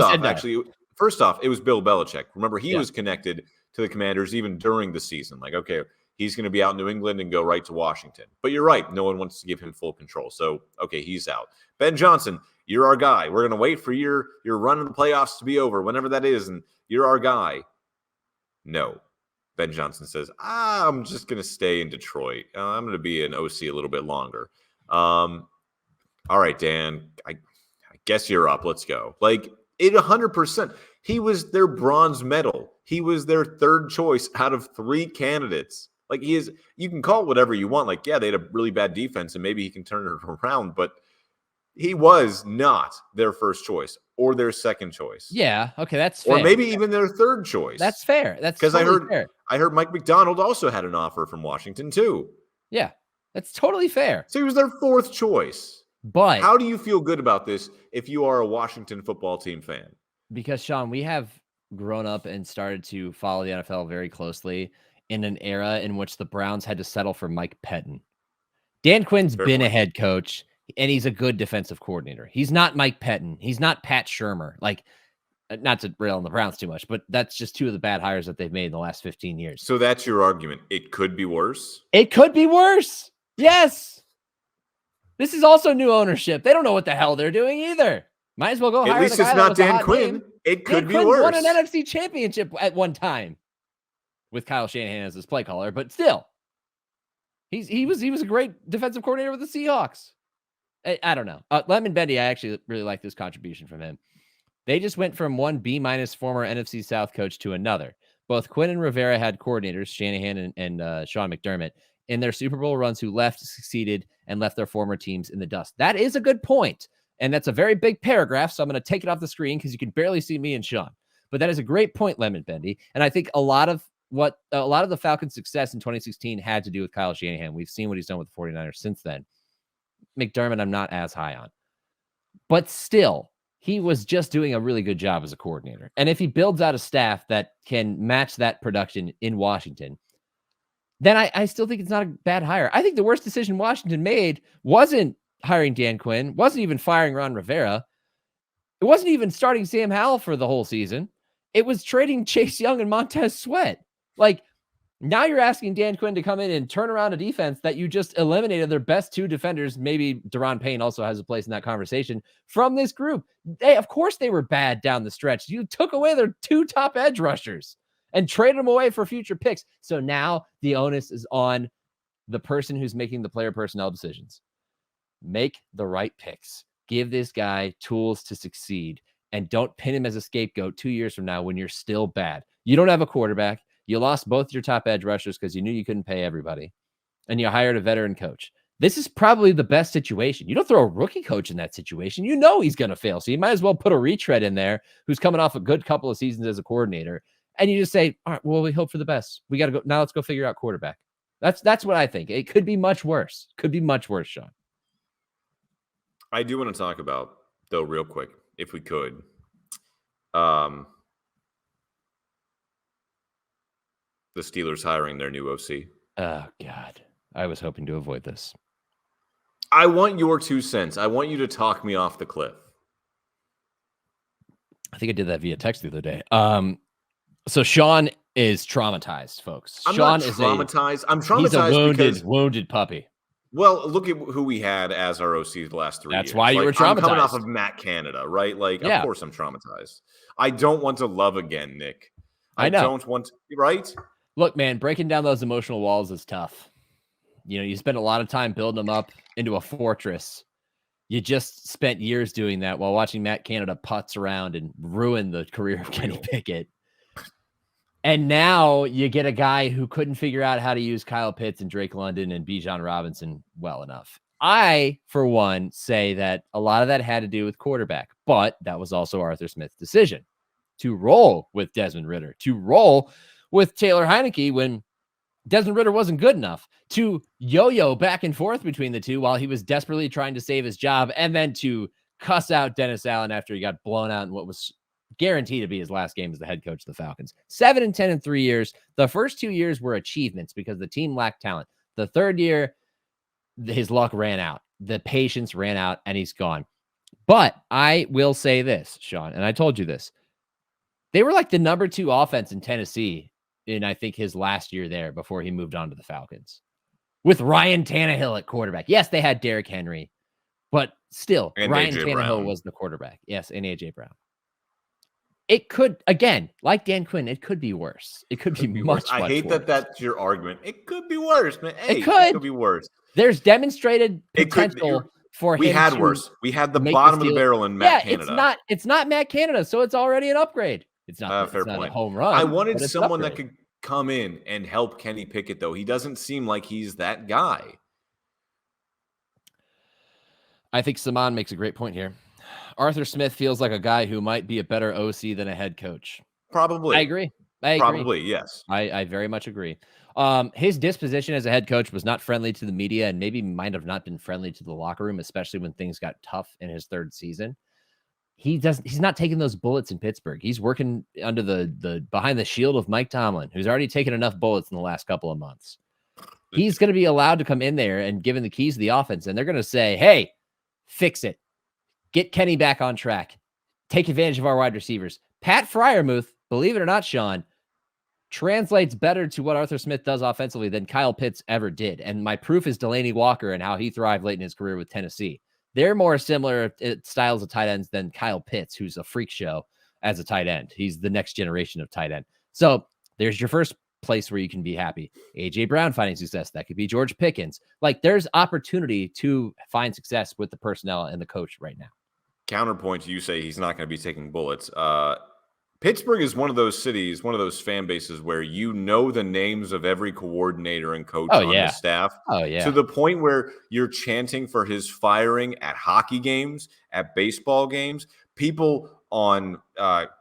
off, it was Bill Belichick. Remember, he was connected to the Commanders even during the season. Like, okay, he's going to be out in New England and go right to Washington. But you're right. No one wants to give him full control. So, okay, he's out. Ben Johnson, you're our guy. We're going to wait for your run in the playoffs to be over, whenever that is, and you're our guy. No. Ben Johnson says, I'm just going to stay in Detroit. I'm going to be an OC a little bit longer. All right, Dan, I guess you're up. Let's go. Like, it 100%. He was their bronze medal. He was their third choice out of 3 candidates. Like, he is, you can call it whatever you want. Like, yeah, they had a really bad defense and maybe he can turn it around, but he was not their first choice or their second choice. Yeah. Okay. That's fair. Or maybe even their third choice. That's fair. That's because totally I heard Mike McDonald also had an offer from Washington too. Yeah. That's totally fair. So he was their 4th choice. But how do you feel good about this if you are a Washington football team fan? Because, Sean, we have grown up and started to follow the NFL very closely in an era in which the Browns had to settle for Mike Pettin. Dan Quinn's been a head coach, and he's a good defensive coordinator. He's not Mike Pettin. He's not Pat Shurmur. Like, not to rail on the Browns too much, but that's just 2 of the bad hires that they've made in the last 15 years. So that's your argument. It could be worse? It could be worse. Yes. This is also new ownership. They don't know what the hell they're doing either. Might as well go hire At least the guy it's not Dan Quinn. Name. It could Dan be Quinn worse. Won an NFC championship at one time with Kyle Shanahan as his play caller, but still, he was a great defensive coordinator with the Seahawks. I don't know. Lemon Bendy, I actually really like this contribution from him. They just went from one B- former NFC South coach to another. Both Quinn and Rivera had coordinators, Shanahan and Sean McDermott, in their Super Bowl runs who left, succeeded, and left their former teams in the dust. That is a good point. And that's a very big paragraph, so I'm going to take it off the screen because you can barely see me and Sean. But that is a great point, Lemon Bendy. And I think a lot of the Falcons' success in 2016 had to do with Kyle Shanahan. We've seen what he's done with the 49ers since then. McDermott, I'm not as high on. But still, he was just doing a really good job as a coordinator. And if he builds out a staff that can match that production in Washington, then I still think it's not a bad hire. I think the worst decision Washington made wasn't hiring Dan Quinn, wasn't even firing Ron Rivera. It wasn't even starting Sam Howell for the whole season. It was trading Chase Young and Montez Sweat. Like, now you're asking Dan Quinn to come in and turn around a defense that you just eliminated their best 2 defenders. Maybe Deron Payne also has a place in that conversation from this group. Of course they were bad down the stretch. You took away their 2 top edge rushers and traded them away for future picks. So now the onus is on the person who's making the player personnel decisions. Make the right picks. Give this guy tools to succeed, and don't pin him as a scapegoat 2 years from now when you're still bad. You don't have a quarterback. You lost both your top edge rushers because you knew you couldn't pay everybody, and you hired a veteran coach. This is probably the best situation. You don't throw a rookie coach in that situation. You know he's going to fail. So you might as well put a retread in there who's coming off a good couple of seasons as a coordinator. And you just say, all right, well, we hope for the best. We got to go. Now let's go figure out quarterback. That's what I think. It could be much worse. Could be much worse, Sean. I do want to talk about, though, real quick, if we could. The Steelers hiring their new OC. Oh, God. I was hoping to avoid this. I want your 2 cents. I want you to talk me off the cliff. I think I did that via text the other day. So Sean is traumatized, folks. I'm Sean not traumatized. I'm traumatized he's a because wounded puppy. Well, look at who we had as our OC the last 3 years. That's why you were traumatized. I'm coming off of Matt Canada, right? Like, Yeah. Of course I'm traumatized. I don't want to love again, Nick. I know. Don't want to, right? Look, man, breaking down those emotional walls is tough. You know, you spend a lot of time building them up into a fortress. You just spent years doing that while watching Matt Canada putz around and ruin the career of Kenny Pickett. And now you get a guy who couldn't figure out how to use Kyle Pitts and Drake London and Bijan Robinson well enough. I, for one, say that a lot of that had to do with quarterback, but that was also Arthur Smith's decision to roll with Desmond Ridder, to roll with Taylor Heineke when Desmond Ridder wasn't good enough, to yo-yo back and forth between the two while he was desperately trying to save his job, and then to cuss out Dennis Allen after he got blown out in what was guaranteed to be his last game as the head coach of the Falcons. 7-10 in 3 years. The first 2 years were achievements because the team lacked talent. The third year, his luck ran out. The patience ran out, and he's gone. But I will say this, Sean, and I told you this. They were like the number 2 offense in Tennessee in, I think, his last year there before he moved on to the Falcons. With Ryan Tannehill at quarterback. Yes, they had Derrick Henry, but still, and Ryan AJ Tannehill Brown was the quarterback. Yes, and A.J. Brown. It could, again, like Dan Quinn, it could be worse. It could be much worse. I hate worse. that's your argument. It could be worse, man. Hey, it could be worse. There's demonstrated potential for him. We had worse. We had the bottom of the barrel in Matt Canada. It's not Matt Canada, so it's already an upgrade. It's not, fair it's not point. a home run. I wanted someone that could come in and help Kenny Pickett, though. He doesn't seem like he's that guy. I think Saman makes a great point here. Arthur Smith feels like a guy who might be a better OC than a head coach. Probably. I agree. Probably, yes. I very much agree. His disposition as a head coach was not friendly to the media and maybe might have not been friendly to the locker room, especially when things got tough in his third season. He's not taking those bullets in Pittsburgh. He's working under the behind the shield of Mike Tomlin, who's already taken enough bullets in the last couple of months. He's going to be allowed to come in there and given the keys to the offense, and they're going to say, hey, fix it. Get Kenny back on track. Take advantage of our wide receivers. Pat Freiermuth, believe it or not, Sean, translates better to what Arthur Smith does offensively than Kyle Pitts ever did. And my proof is Delaney Walker and how he thrived late in his career with Tennessee. They're more similar styles of tight ends than Kyle Pitts, who's a freak show as a tight end. He's the next generation of tight end. So there's your first place where you can be happy. A.J. Brown finding success. That could be George Pickens. Like, there's opportunity to find success with the personnel and the coach right now. Counterpoint to you say he's not going to be taking bullets. Pittsburgh is one of those cities, one of those fan bases where you know the names of every coordinator and coach on the staff. Oh, yeah. To the point where you're chanting for his firing at hockey games, at baseball games. People on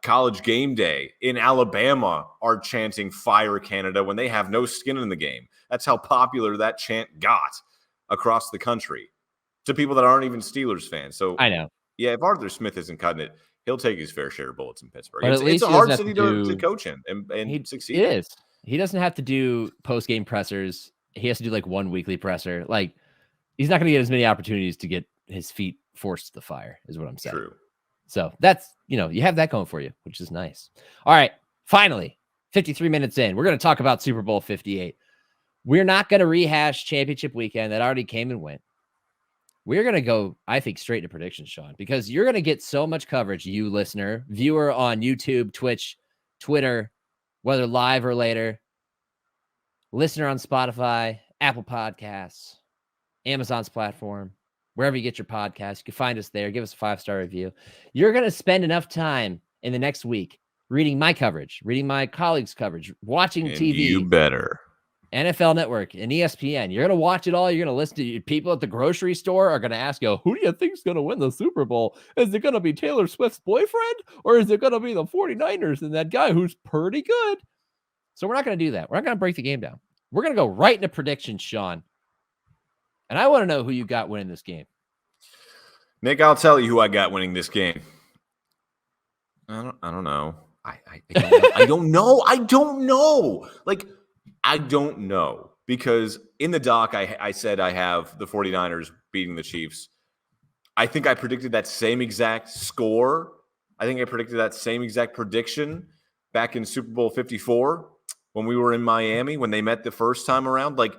college game day in Alabama are chanting fire Canada when they have no skin in the game. That's how popular that chant got across the country to people that aren't even Steelers fans. So I know. Yeah, if Arthur Smith isn't cutting it, he'll take his fair share of bullets in Pittsburgh. But It's a hard city to coach in and succeed. It is. He doesn't have to do post-game pressers. He has to do like one weekly presser. Like, he's not going to get as many opportunities to get his feet forced to the fire, is what I'm saying. True. So that's, you have that going for you, which is nice. All right. Finally, 53 minutes in, we're going to talk about Super Bowl 58. We're not going to rehash championship weekend that already came and went. We're going to go, I think, straight to predictions, Sean, because you're going to get so much coverage, you listener, viewer on YouTube, Twitch, Twitter, whether live or later, listener on Spotify, Apple Podcasts, Amazon's platform, wherever you get your podcast. You can find us there. Give us a 5-star review. You're going to spend enough time in the next week reading my coverage, reading my colleagues' coverage, watching TV. You better. NFL Network and ESPN. You're going to watch it all. You're going to listen to people at the grocery store are going to ask you, who do you think is going to win the Super Bowl? Is it going to be Taylor Swift's boyfriend or is it going to be the 49ers and that guy who's pretty good? So we're not going to do that. We're not going to break the game down. We're going to go right into predictions, Sean. And I want to know who you got winning this game. Nick, I'll tell you who I got winning this game. I don't know. I don't know. I don't know. Like, I don't know, because in the doc, I said I have the 49ers beating the Chiefs. I think I predicted that same exact score I think I predicted that same exact prediction back in Super Bowl 54 when we were in Miami, when they met the first time around. Like,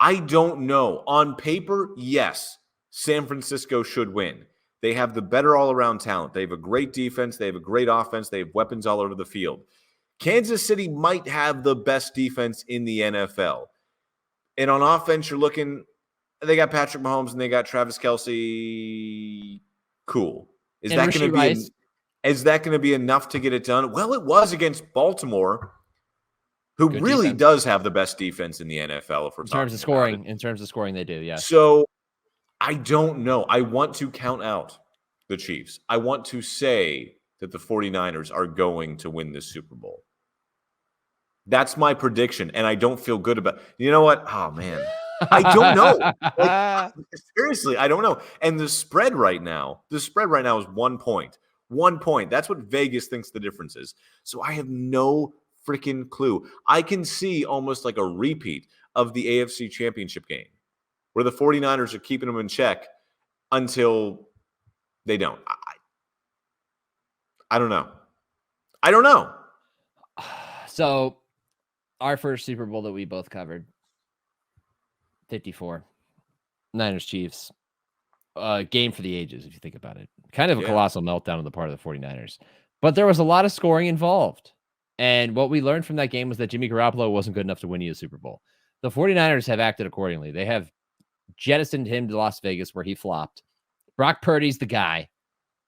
I don't know. On paper, yes, San Francisco should win. They have the better all-around talent. They have a great defense. They have a great offense. They have weapons all over the field. Kansas City might have the best defense in the NFL. And on offense, you're looking, they got Patrick Mahomes and they got Travis Kelce. Cool. Is that going to be enough to get it done? Well, it was against Baltimore, who Good really defense. does have the best defense in the NFL. In terms of scoring, they do, yeah. So I don't know. I want to count out the Chiefs. I want to say that the 49ers are going to win this Super Bowl. That's my prediction, and I don't feel good about it. You know what? Oh, man. I don't know. Like, seriously, I don't know. And the spread right now is 1 point. 1 point. That's what Vegas thinks the difference is. So I have no freaking clue. I can see almost like a repeat of the AFC Championship game where the 49ers are keeping them in check until they don't. I don't know. I don't know. So our first Super Bowl that we both covered, 54, Niners Chiefs, game for the ages, if you think about it. Kind of a colossal meltdown on the part of the 49ers. But there was a lot of scoring involved. And what we learned from that game was that Jimmy Garoppolo wasn't good enough to win you a Super Bowl. The 49ers have acted accordingly. They have jettisoned him to Las Vegas where he flopped. Brock Purdy's the guy.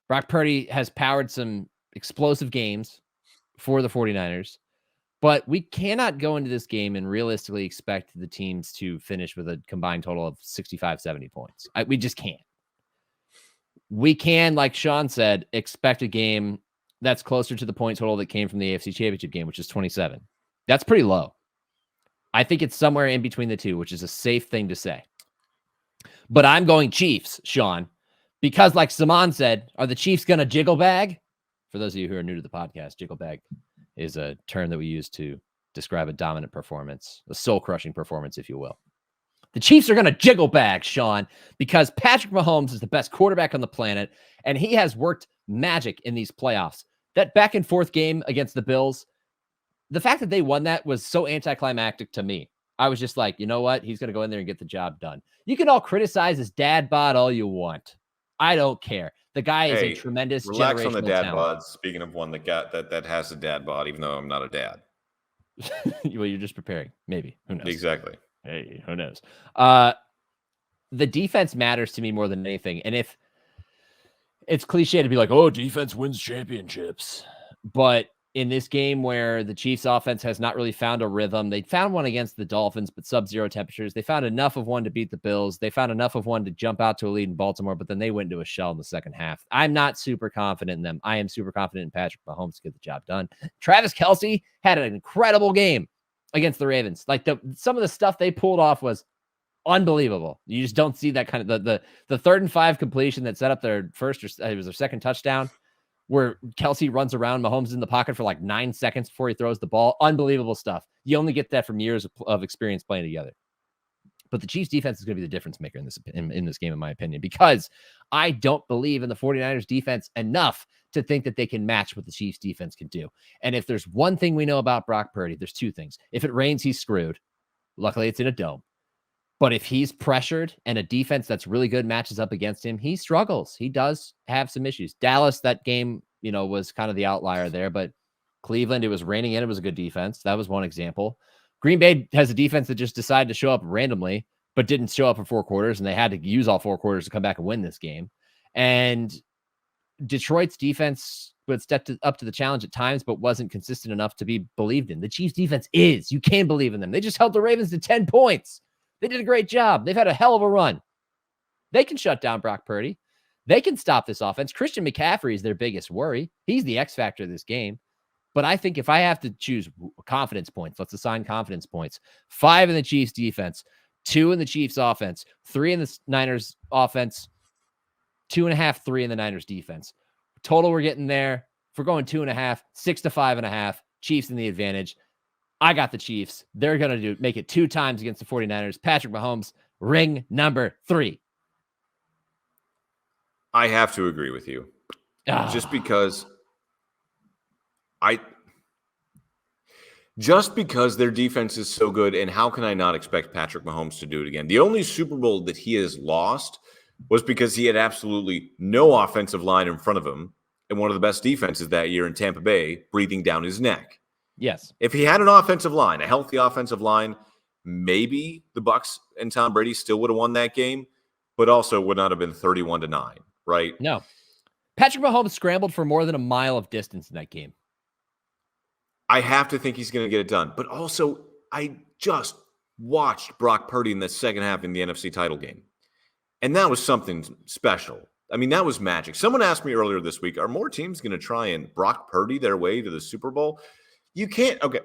Brock Purdy has powered some explosive games for the 49ers. But we cannot go into this game and realistically expect the teams to finish with a combined total of 65, 70 points. We just can't. We can, like Sean said, expect a game that's closer to the point total that came from the AFC Championship game, which is 27. That's pretty low. I think it's somewhere in between the two, which is a safe thing to say. But I'm going Chiefs, Sean, because like Saman said, are the Chiefs going to jiggle bag? For those of you who are new to the podcast, jiggle bag is a term that we use to describe a dominant performance, a soul-crushing performance, if you will. The Chiefs are going to jiggle bag, Sean, because Patrick Mahomes is the best quarterback on the planet, and he has worked magic in these playoffs. That back-and-forth game against the Bills, the fact that they won that was so anticlimactic to me. I was just like, you know what? He's going to go in there and get the job done. You can all criticize his dad bod all you want. I don't care. The guy is a tremendous relax on the dad talent. bod. Speaking of one that has a dad bod, even though I'm not a dad. Well, you're just preparing. Maybe. Who knows? Exactly. Hey, who knows? The defense matters to me more than anything. And if it's cliche to be like, oh, defense wins championships. But in this game where the Chiefs offense has not really found a rhythm, they found one against the Dolphins, but sub-zero temperatures. They found enough of one to beat the Bills. They found enough of one to jump out to a lead in Baltimore, but then they went into a shell in the second half. I'm not super confident in them. I am super confident in Patrick Mahomes to get the job done. Travis Kelce had an incredible game against the Ravens. Like some of the stuff they pulled off was unbelievable. You just don't see that kind of the 3rd and 5 completion that set up their first, or it was their second touchdown, where Kelce runs around, Mahomes in the pocket for like 9 seconds before he throws the ball. Unbelievable stuff. You only get that from years of experience playing together. But the Chiefs defense is going to be the difference maker in this game, in my opinion, because I don't believe in the 49ers defense enough to think that they can match what the Chiefs defense can do. And if there's one thing we know about Brock Purdy, there's 2 things. If it rains, he's screwed. Luckily, it's in a dome. But if he's pressured and a defense that's really good matches up against him, he struggles. He does have some issues. Dallas, that game, was kind of the outlier there, but Cleveland, it was raining in. It was a good defense. That was one example. Green Bay has a defense that just decided to show up randomly, but didn't show up for 4 quarters, and they had to use all 4 quarters to come back and win this game. And Detroit's defense would step up to the challenge at times, but wasn't consistent enough to be believed in. The Chiefs defense is. You can believe in them. They just held the Ravens to 10 points. They did a great job. They've had a hell of a run. They can shut down Brock Purdy. They can stop this offense. Christian McCaffrey is their biggest worry. He's the X factor of this game. But I think if I have to choose confidence points, let's assign confidence points. 5 in the Chiefs defense, 2 in the Chiefs offense, 3 in the Niners offense, 2.5, 3 in the Niners defense. Total, we're getting there. If we're going 2.5, 6 to 5.5, Chiefs in the advantage. I got the Chiefs. They're going to make it 2 times against the 49ers. Patrick Mahomes, ring number 3. I have to agree with you. just because Just because their defense is so good, and how can I not expect Patrick Mahomes to do it again? The only Super Bowl that he has lost was because he had absolutely no offensive line in front of him and one of the best defenses that year in Tampa Bay breathing down his neck. Yes. If he had an offensive line, a healthy offensive line, maybe the Bucs and Tom Brady still would have won that game, but also would not have been 31-9, right? No. Patrick Mahomes scrambled for more than a mile of distance in that game. I have to think he's going to get it done. But also, I just watched Brock Purdy in the second half in the NFC title game. And that was something special. I mean, that was magic. Someone asked me earlier this week, are more teams going to try and Brock Purdy their way to the Super Bowl? You can't. Okay.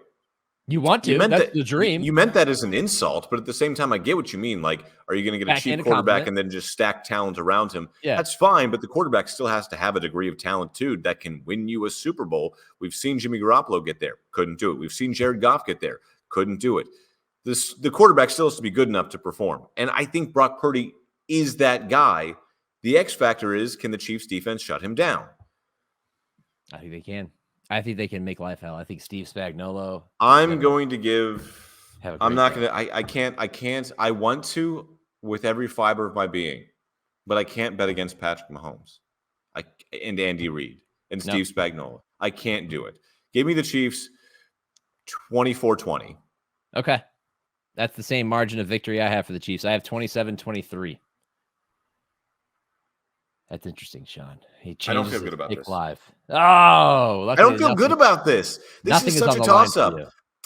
You want to. That's the dream. You meant that as an insult, but at the same time, I get what you mean. Like, are you going to get a cheap quarterback and then just stack talent around him? Yeah. That's fine, but the quarterback still has to have a degree of talent, too, that can win you a Super Bowl. We've seen Jimmy Garoppolo get there. Couldn't do it. We've seen Jared Goff get there. Couldn't do it. The quarterback still has to be good enough to perform. And I think Brock Purdy is that guy. The X factor is, can the Chiefs defense shut him down? I think they can. I think they can make life hell. I think Steve Spagnuolo. I'm going to give. I'm not day. going to. I can't. I want to with every fiber of my being, but I can't bet against Patrick Mahomes, and Andy Reid and Steve Spagnuolo. I can't do it. Give me the Chiefs 24-20. Okay. That's the same margin of victory I have for the Chiefs. I have 27-23. That's interesting, Sean. I don't feel good about this. Live. Oh, I don't feel good about this. This is such a toss-up.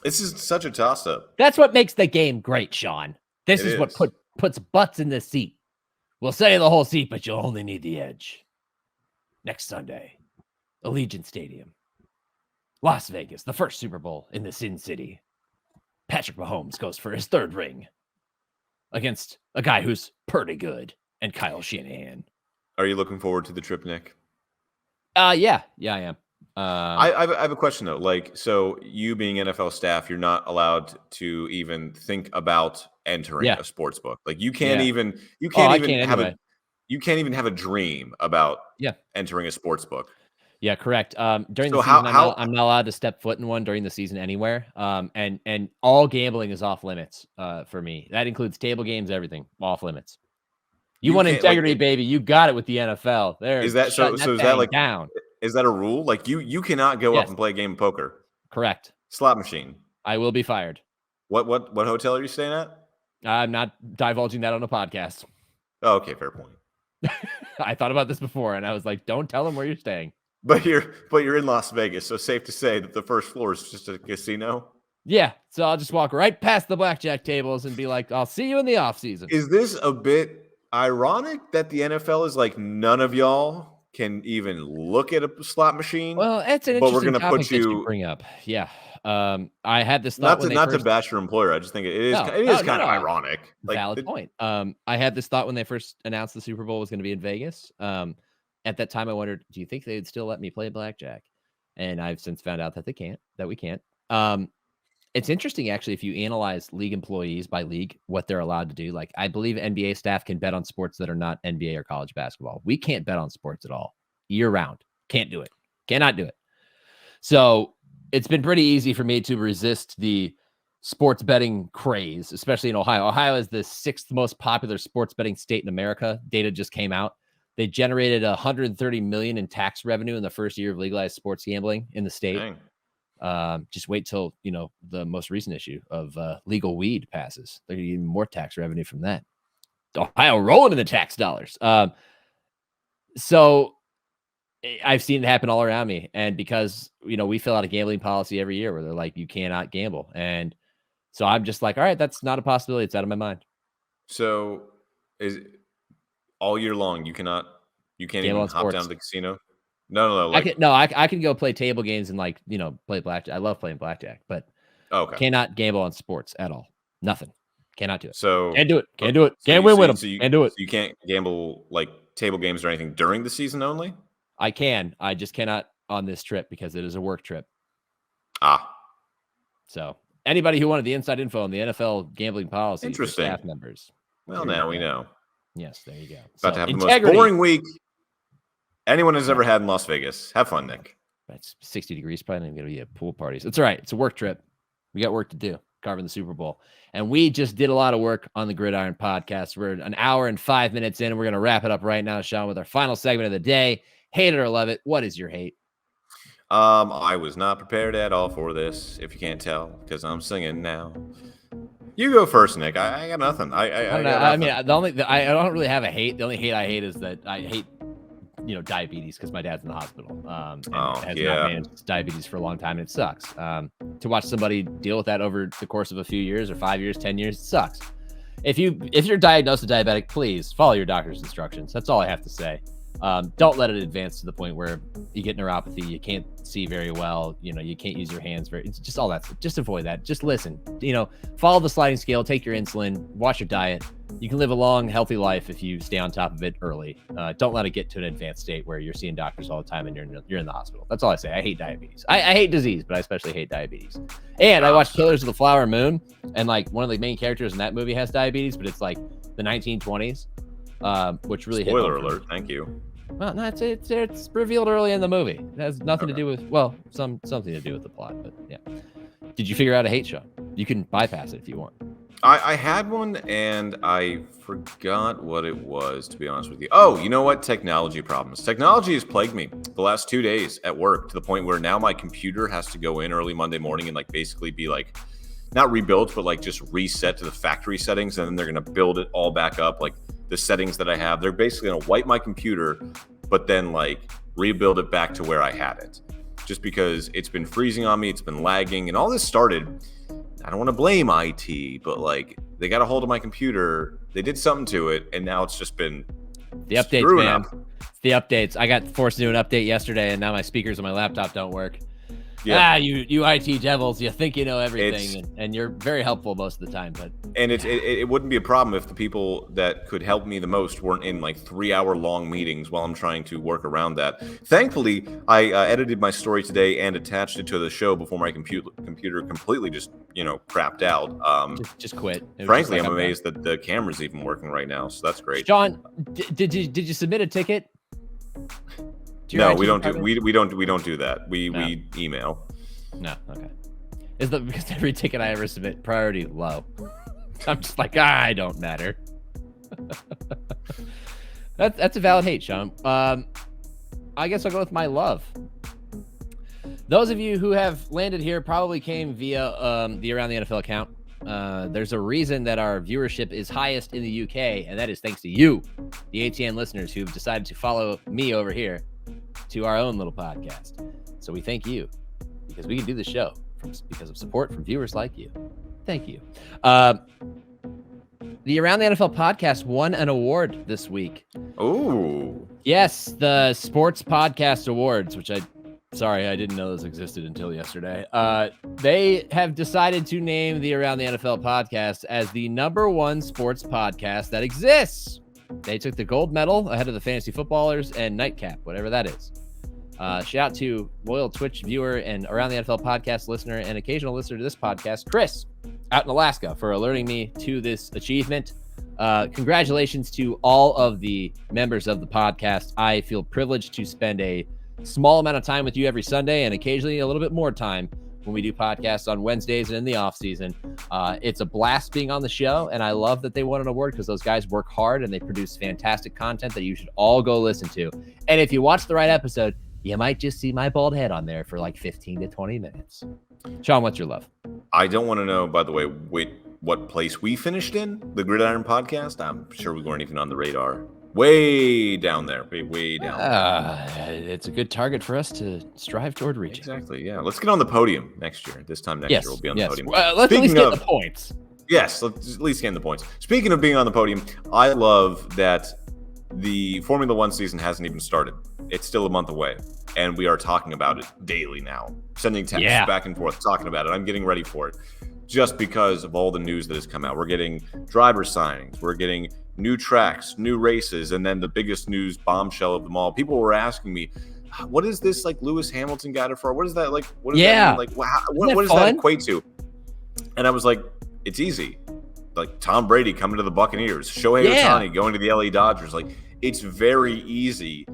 This is such a toss-up. That's what makes the game great, Sean. This is what puts butts in the seat. We'll sell you the whole seat, but you'll only need the edge. Next Sunday, Allegiant Stadium, Las Vegas, the first Super Bowl in the Sin City. Patrick Mahomes goes for his third ring against a guy who's pretty good, and Kyle Shanahan. Are you looking forward to the trip, Nick? Yeah, I am. I have a question though. Like, so you being NFL staff, you're not allowed to even think about entering a sports book. Like, you can't even have a dream about entering a sports book. Yeah, correct. During the season, I'm not allowed to step foot in one during the season anywhere. And all gambling is off limits for me. That includes table games, everything off limits. You want integrity, baby. You got it with the NFL. There is that so? So is that like down? Is that a rule? Like you cannot go up and play a game of poker. Correct. Slot machine. I will be fired. What hotel are you staying at? I'm not divulging that on a podcast. Oh, okay, fair point. I thought about this before, and I was like, "Don't tell them where you're staying." But you're in Las Vegas, so safe to say that the first floor is just a casino. Yeah, so I'll just walk right past the blackjack tables and be like, "I'll see you in the off season." Is this a bit ironic that the NFL is like, none of y'all can even look at a slot machine? Well, it's an interesting topic that you bring up. Yeah. I had this thought not to bash your employer. I just think it is kind of ironic. Valid point. I had this thought when they first announced the Super Bowl was going to be in Vegas. At that time, I wondered, do you think they would still let me play blackjack? And I've since found out that we can't. It's interesting, actually, if you analyze league employees by league, what they're allowed to do. Like, I believe NBA staff can bet on sports that are not NBA or college basketball. We can't bet on sports at all year round. Can't do it. Cannot do it. So it's been pretty easy for me to resist the sports betting craze, especially in Ohio. Ohio is the 6th most popular sports betting state in America. Data just came out. They generated $130 million in tax revenue in the first year of legalized sports gambling in the state. Dang. Just wait till the most recent issue of legal weed passes. They're gonna get even more tax revenue from that. Ohio rolling in the tax dollars. So I've seen it happen all around me, and because we fill out a gambling policy every year where they're like, you cannot gamble, and so I'm just like, all right, that's not a possibility. It's out of my mind. So is all year long you can't gamble even hop down to the casino? No. Like, I can go play table games and play blackjack. I love playing blackjack, but cannot gamble on sports at all. Nothing. Cannot do it. So can't do it. Can't do it. Can't win with them. Can't do it. So you can't gamble like table games or anything during the season only? I can. I just cannot on this trip because it is a work trip. So anybody who wanted the inside info on the NFL gambling policy, interesting. Staff members. Well, now we know. Yes, there you go. About to have the most boring week anyone has ever had in Las Vegas. Have fun, Nick. It's 60 degrees. Probably not going to be at pool parties. It's all right. It's a work trip. We got work to do, covering the Super Bowl. And we just did a lot of work on the Gridiron podcast. We're an hour and 5 minutes in, and we're going to wrap it up right now, Sean, with our final segment of the day. Hate it or love it. What is your hate? I was not prepared at all for this, if you can't tell, because I'm singing now. You go first, Nick. I got nothing. I don't know. I mean, I don't really have a hate. The only hate I hate is that I hate, diabetes, because my dad's in the hospital. And has not managed diabetes for a long time, and it sucks. To watch somebody deal with that over the course of a few years or 5 years, 10 years, it sucks. If you're diagnosed as diabetic, please follow your doctor's instructions. That's all I have to say. Don't let it advance to the point where you get neuropathy, you can't see very well, you can't use your hands it's just all that. Just avoid that. Just listen, follow the sliding scale, take your insulin, watch your diet. You can live a long, healthy life if you stay on top of it early. Don't let it get to an advanced state where you're seeing doctors all the time and you're in the hospital. That's all I say. I hate diabetes. I hate disease, but I especially hate diabetes. And I watched Killers of the Flower Moon, and like one of the main characters in that movie has diabetes, but it's like the 1920s. Which really spoiler alert. Thank you. Well, no, it's revealed early in the movie. It has nothing to do with something to do with the plot. But yeah, did you figure out a hate show? You can bypass it if you want. I had one and I forgot what it was, to be honest with you. Oh, you know what? Technology problems. Technology has plagued me the last 2 days at work to the point where now my computer has to go in early Monday morning and like basically be like not rebuilt, but like just reset to the factory settings, and then they're gonna build it all back up. Like the settings that I have, they're basically gonna wipe my computer, but then like rebuild it back to where I had it. Just because it's been freezing on me, it's been lagging, and all this started. I don't want to blame IT, but like they got a hold of my computer, they did something to it, and now it's just been the updates, man. It's the updates. I got forced to do an update yesterday, and now my speakers on my laptop don't work. Yeah. You IT devils, you think you know everything, and you're very helpful most of the time. But it wouldn't be a problem if the people that could help me the most weren't in like 3-hour-long meetings while I'm trying to work around that. Thankfully, I edited my story today and attached it to the show before my computer completely just crapped out. Just quit. Frankly, I'm amazed that the camera's even working right now, so that's great. Sean, did you submit a ticket? No, we don't do that. We email. No, okay. Because every ticket I ever submit, priority low. I'm just like, I don't matter. That's a valid hate, Sean. I guess I'll go with my love. Those of you who have landed here probably came via the Around the NFL account. There's a reason that our viewership is highest in the UK, and that is thanks to you, the ATN listeners who've decided to follow me over here to our own little podcast. So we thank you, because we can do the show because of support from viewers like you. Thank you. The Around the NFL podcast won an award this week. Oh, yes, the Sports Podcast Awards, which I didn't know those existed until yesterday. They have decided to name the Around the NFL podcast as the #1 sports podcast that exists. They took the gold medal ahead of the Fantasy Footballers and Nightcap, whatever that is. Shout out to loyal Twitch viewer and Around the NFL podcast listener and occasional listener to this podcast, Chris, out in Alaska, for alerting me to this achievement. Congratulations to all of the members of the podcast. I feel privileged to spend a small amount of time with you every Sunday, and occasionally a little bit more time when we do podcasts on Wednesdays and in the off season. It's a blast being on the show, and I love that they won an award because those guys work hard and they produce fantastic content that you should all go listen to. And if you watch the right episode, you might just see my bald head on there for like 15 to 20 minutes. Sean, what's your love? I don't want to know, by the way, what place we finished in, the Gridiron podcast. I'm sure we weren't even on the radar. Way down there. Way down. It's a good target for us to strive toward reaching. Exactly, yeah. Let's get on the podium next year. This time next year, we'll be on the podium. Let's at least get the points. Yes, let's at least get the points. Speaking of being on the podium, I love that the Formula One season hasn't even started. It's still a month away, and we are talking about it daily now. Sending texts back and forth, talking about it. I'm getting ready for it just because of all the news that has come out. We're getting driver signings. We're getting new tracks, new races, and then the biggest news bombshell of them all. People were asking me, what is this like Lewis Hamilton got it for? What is that like? What does that mean? Like, what does that equate to? And I was like, it's easy. Like Tom Brady coming to the Buccaneers, Shohei Ohtani going to the LA Dodgers. Like, it's very easy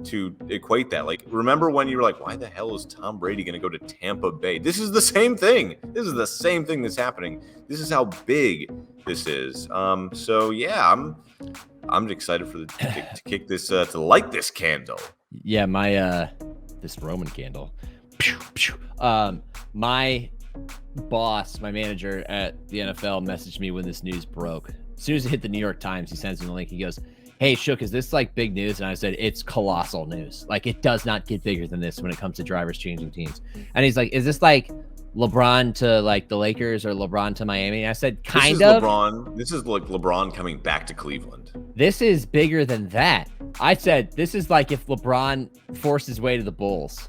to equate that. Like, remember when you were like, why the hell is Tom Brady going to go to Tampa Bay? This is the same thing. This is the same thing that's happening. This is how big this is. So yeah, I'm excited for to kick this to light this candle. Yeah, my this Roman candle. My boss, my manager at the NFL, messaged me when this news broke. As soon as it hit the New York Times, he sends me the link. He goes, "Hey, Shook, is this like big news?" And I said, "It's colossal news. Like, it does not get bigger than this when it comes to drivers changing teams." And he's like, "Is this like LeBron to like the Lakers or LeBron to Miami?" And I said, kind of. LeBron. This is like LeBron coming back to Cleveland. This is bigger than that. I said, this is like if LeBron forced his way to the Bulls.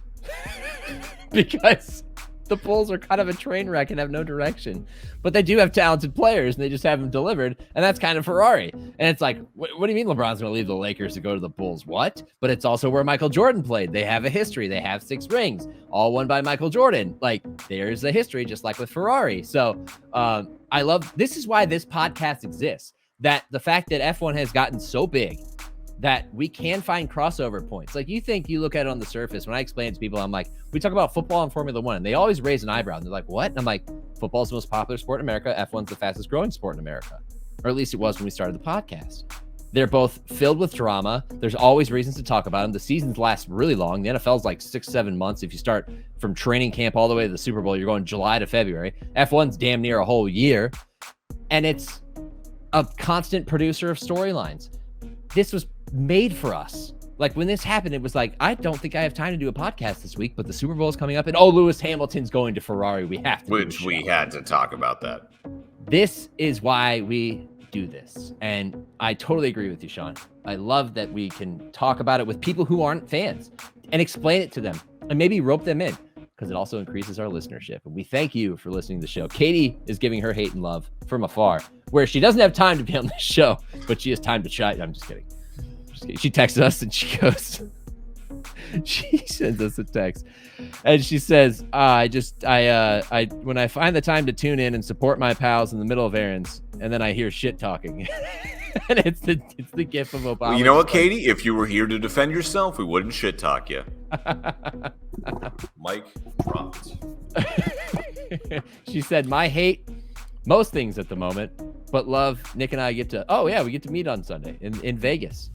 Because the Bulls are kind of a train wreck and have no direction. But they do have talented players, and they just haven't delivered. And that's kind of Ferrari. And it's like, what do you mean LeBron's going to leave the Lakers to go to the Bulls? What? But it's also where Michael Jordan played. They have a history. They have 6 rings, all won by Michael Jordan. Like, there's a history, just like with Ferrari. So I love, this is why this podcast exists. That the fact that F1 has gotten so big that we can find crossover points. Like, you look at it on the surface. When I explain it to people, I'm like, we talk about football and Formula One, and they always raise an eyebrow. And they're like, what? And I'm like, football's the most popular sport in America. F1's the fastest growing sport in America. Or at least it was when we started the podcast. They're both filled with drama. There's always reasons to talk about them. The seasons last really long. The NFL's like 6-7 months. If you start from training camp all the way to the Super Bowl, you're going July to February. F1's damn near a whole year. And it's a constant producer of storylines. This was made for us. Like, when this happened, it was like, I don't think I have time to do a podcast this week, but the Super Bowl is coming up, and Lewis Hamilton's going to Ferrari. We have to. Which we had to talk about that. This is why we do this. And I totally agree with you, Sean. I love that we can talk about it with people who aren't fans and explain it to them and maybe rope them in, because it also increases our listenership. And we thank you for listening to the show. Katie is giving her hate and love from afar, where she doesn't have time to be on the show, but she has time to chat. I'm just kidding. She texts us and she goes, she sends us a text and she says, I when I find the time to tune in and support my pals in the middle of errands, and then I hear shit talking. And it's the gif of Obama. Well, you know what, Katie? If you were here to defend yourself, we wouldn't shit talk you. Mike dropped. She said, my hate most things at the moment, but love Nick and I we get to meet on Sunday in Vegas.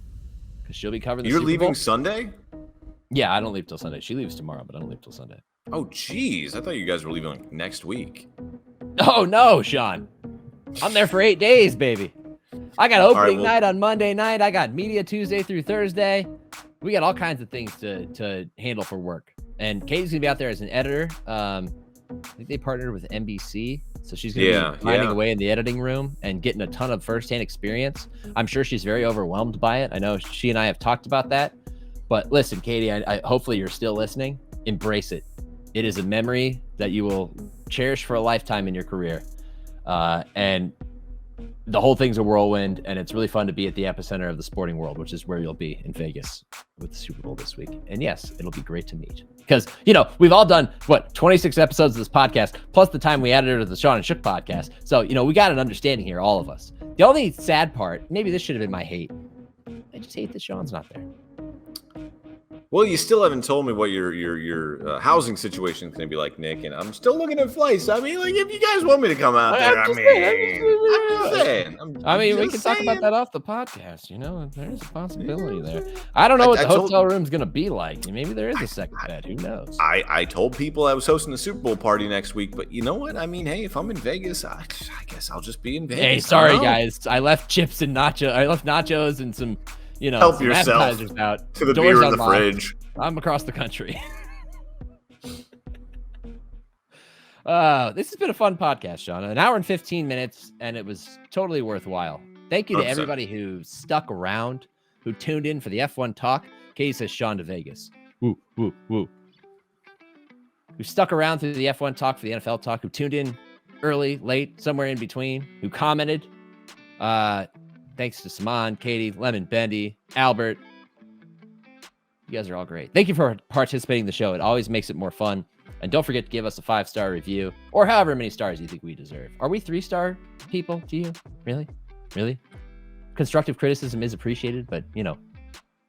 She'll be covering the You're Super leaving Bowl. Sunday? Yeah, I don't leave till Sunday. She leaves tomorrow, but I don't leave till Sunday. Oh, geez. I thought you guys were leaving like next week. Oh, no, Sean. I'm there for 8 days, baby. I got opening night on Monday night. I got media Tuesday through Thursday. We got all kinds of things to handle for work. And Katie's going to be out there as an editor. I think they partnered with NBC. So she's going to be finding away in the editing room and getting a ton of firsthand experience. I'm sure she's very overwhelmed by it. I know she and I have talked about that. But listen, Katie, I hopefully you're still listening. Embrace it. It is a memory that you will cherish for a lifetime in your career. And the whole thing's a whirlwind, and it's really fun to be at the epicenter of the sporting world, which is where you'll be in Vegas with the Super Bowl this week. And yes, it'll be great to meet. Because, we've all done, 26 episodes of this podcast, plus the time we added it to the Sean and Shook podcast. So, we got an understanding here, all of us. The only sad part, maybe this should have been my hate. I just hate that Sean's not there. Well, you still haven't told me what your housing situation is going to be like, Nick, and I'm still looking at flights. I mean, like, if you guys want me to come out there, I'm just saying. We can talk about that off the podcast. There's a possibility there. I don't know what the hotel room's going to be like. Maybe there is a second bed. Who knows? I told people I was hosting the Super Bowl party next week, but you know what? I mean, hey, if I'm in Vegas, I guess I'll just be in Vegas. Hey, sorry, guys. I left chips and nachos. I left nachos and some. Help yourself out. To the beer in the fridge. I'm across the country. This has been a fun podcast, Sean. An hour and 15 minutes, and it was totally worthwhile. Thank you to everybody who stuck around, who tuned in for the F1 talk. Katie says Sean to Vegas. Woo, woo, woo. Who stuck around through the F1 talk for the NFL talk, who tuned in early, late, somewhere in between, who commented. Thanks to Saman, Katie, Lemon, Bendy, Albert. You guys are all great. Thank you for participating in the show. It always makes it more fun. And don't forget to give us a 5-star review or however many stars you think we deserve. Are we 3-star people to you? Really? Constructive criticism is appreciated, but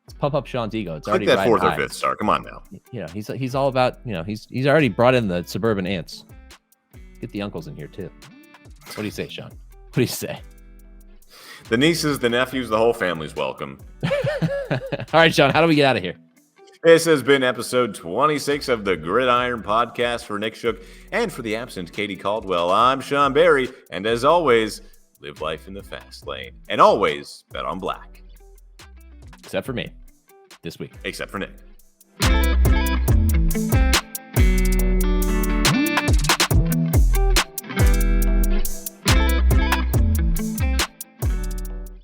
Let's pump up Sean's ego. It's Click already that riding fourth or high. fifth star. Come on now. You know, he's all about, you know, he's already brought in the suburban ants. Get the uncles in here too. What do you say, Sean? What do you say? The nieces, the nephews, the whole family's welcome. All right, Sean, how do we get out of here? This has been episode 26 of the Gridiron Podcast for Nick Shook and for the absent Katie Caldwell. I'm Sean Barie, and as always, live life in the fast lane. And always bet on black. Except for me this week. Except for Nick.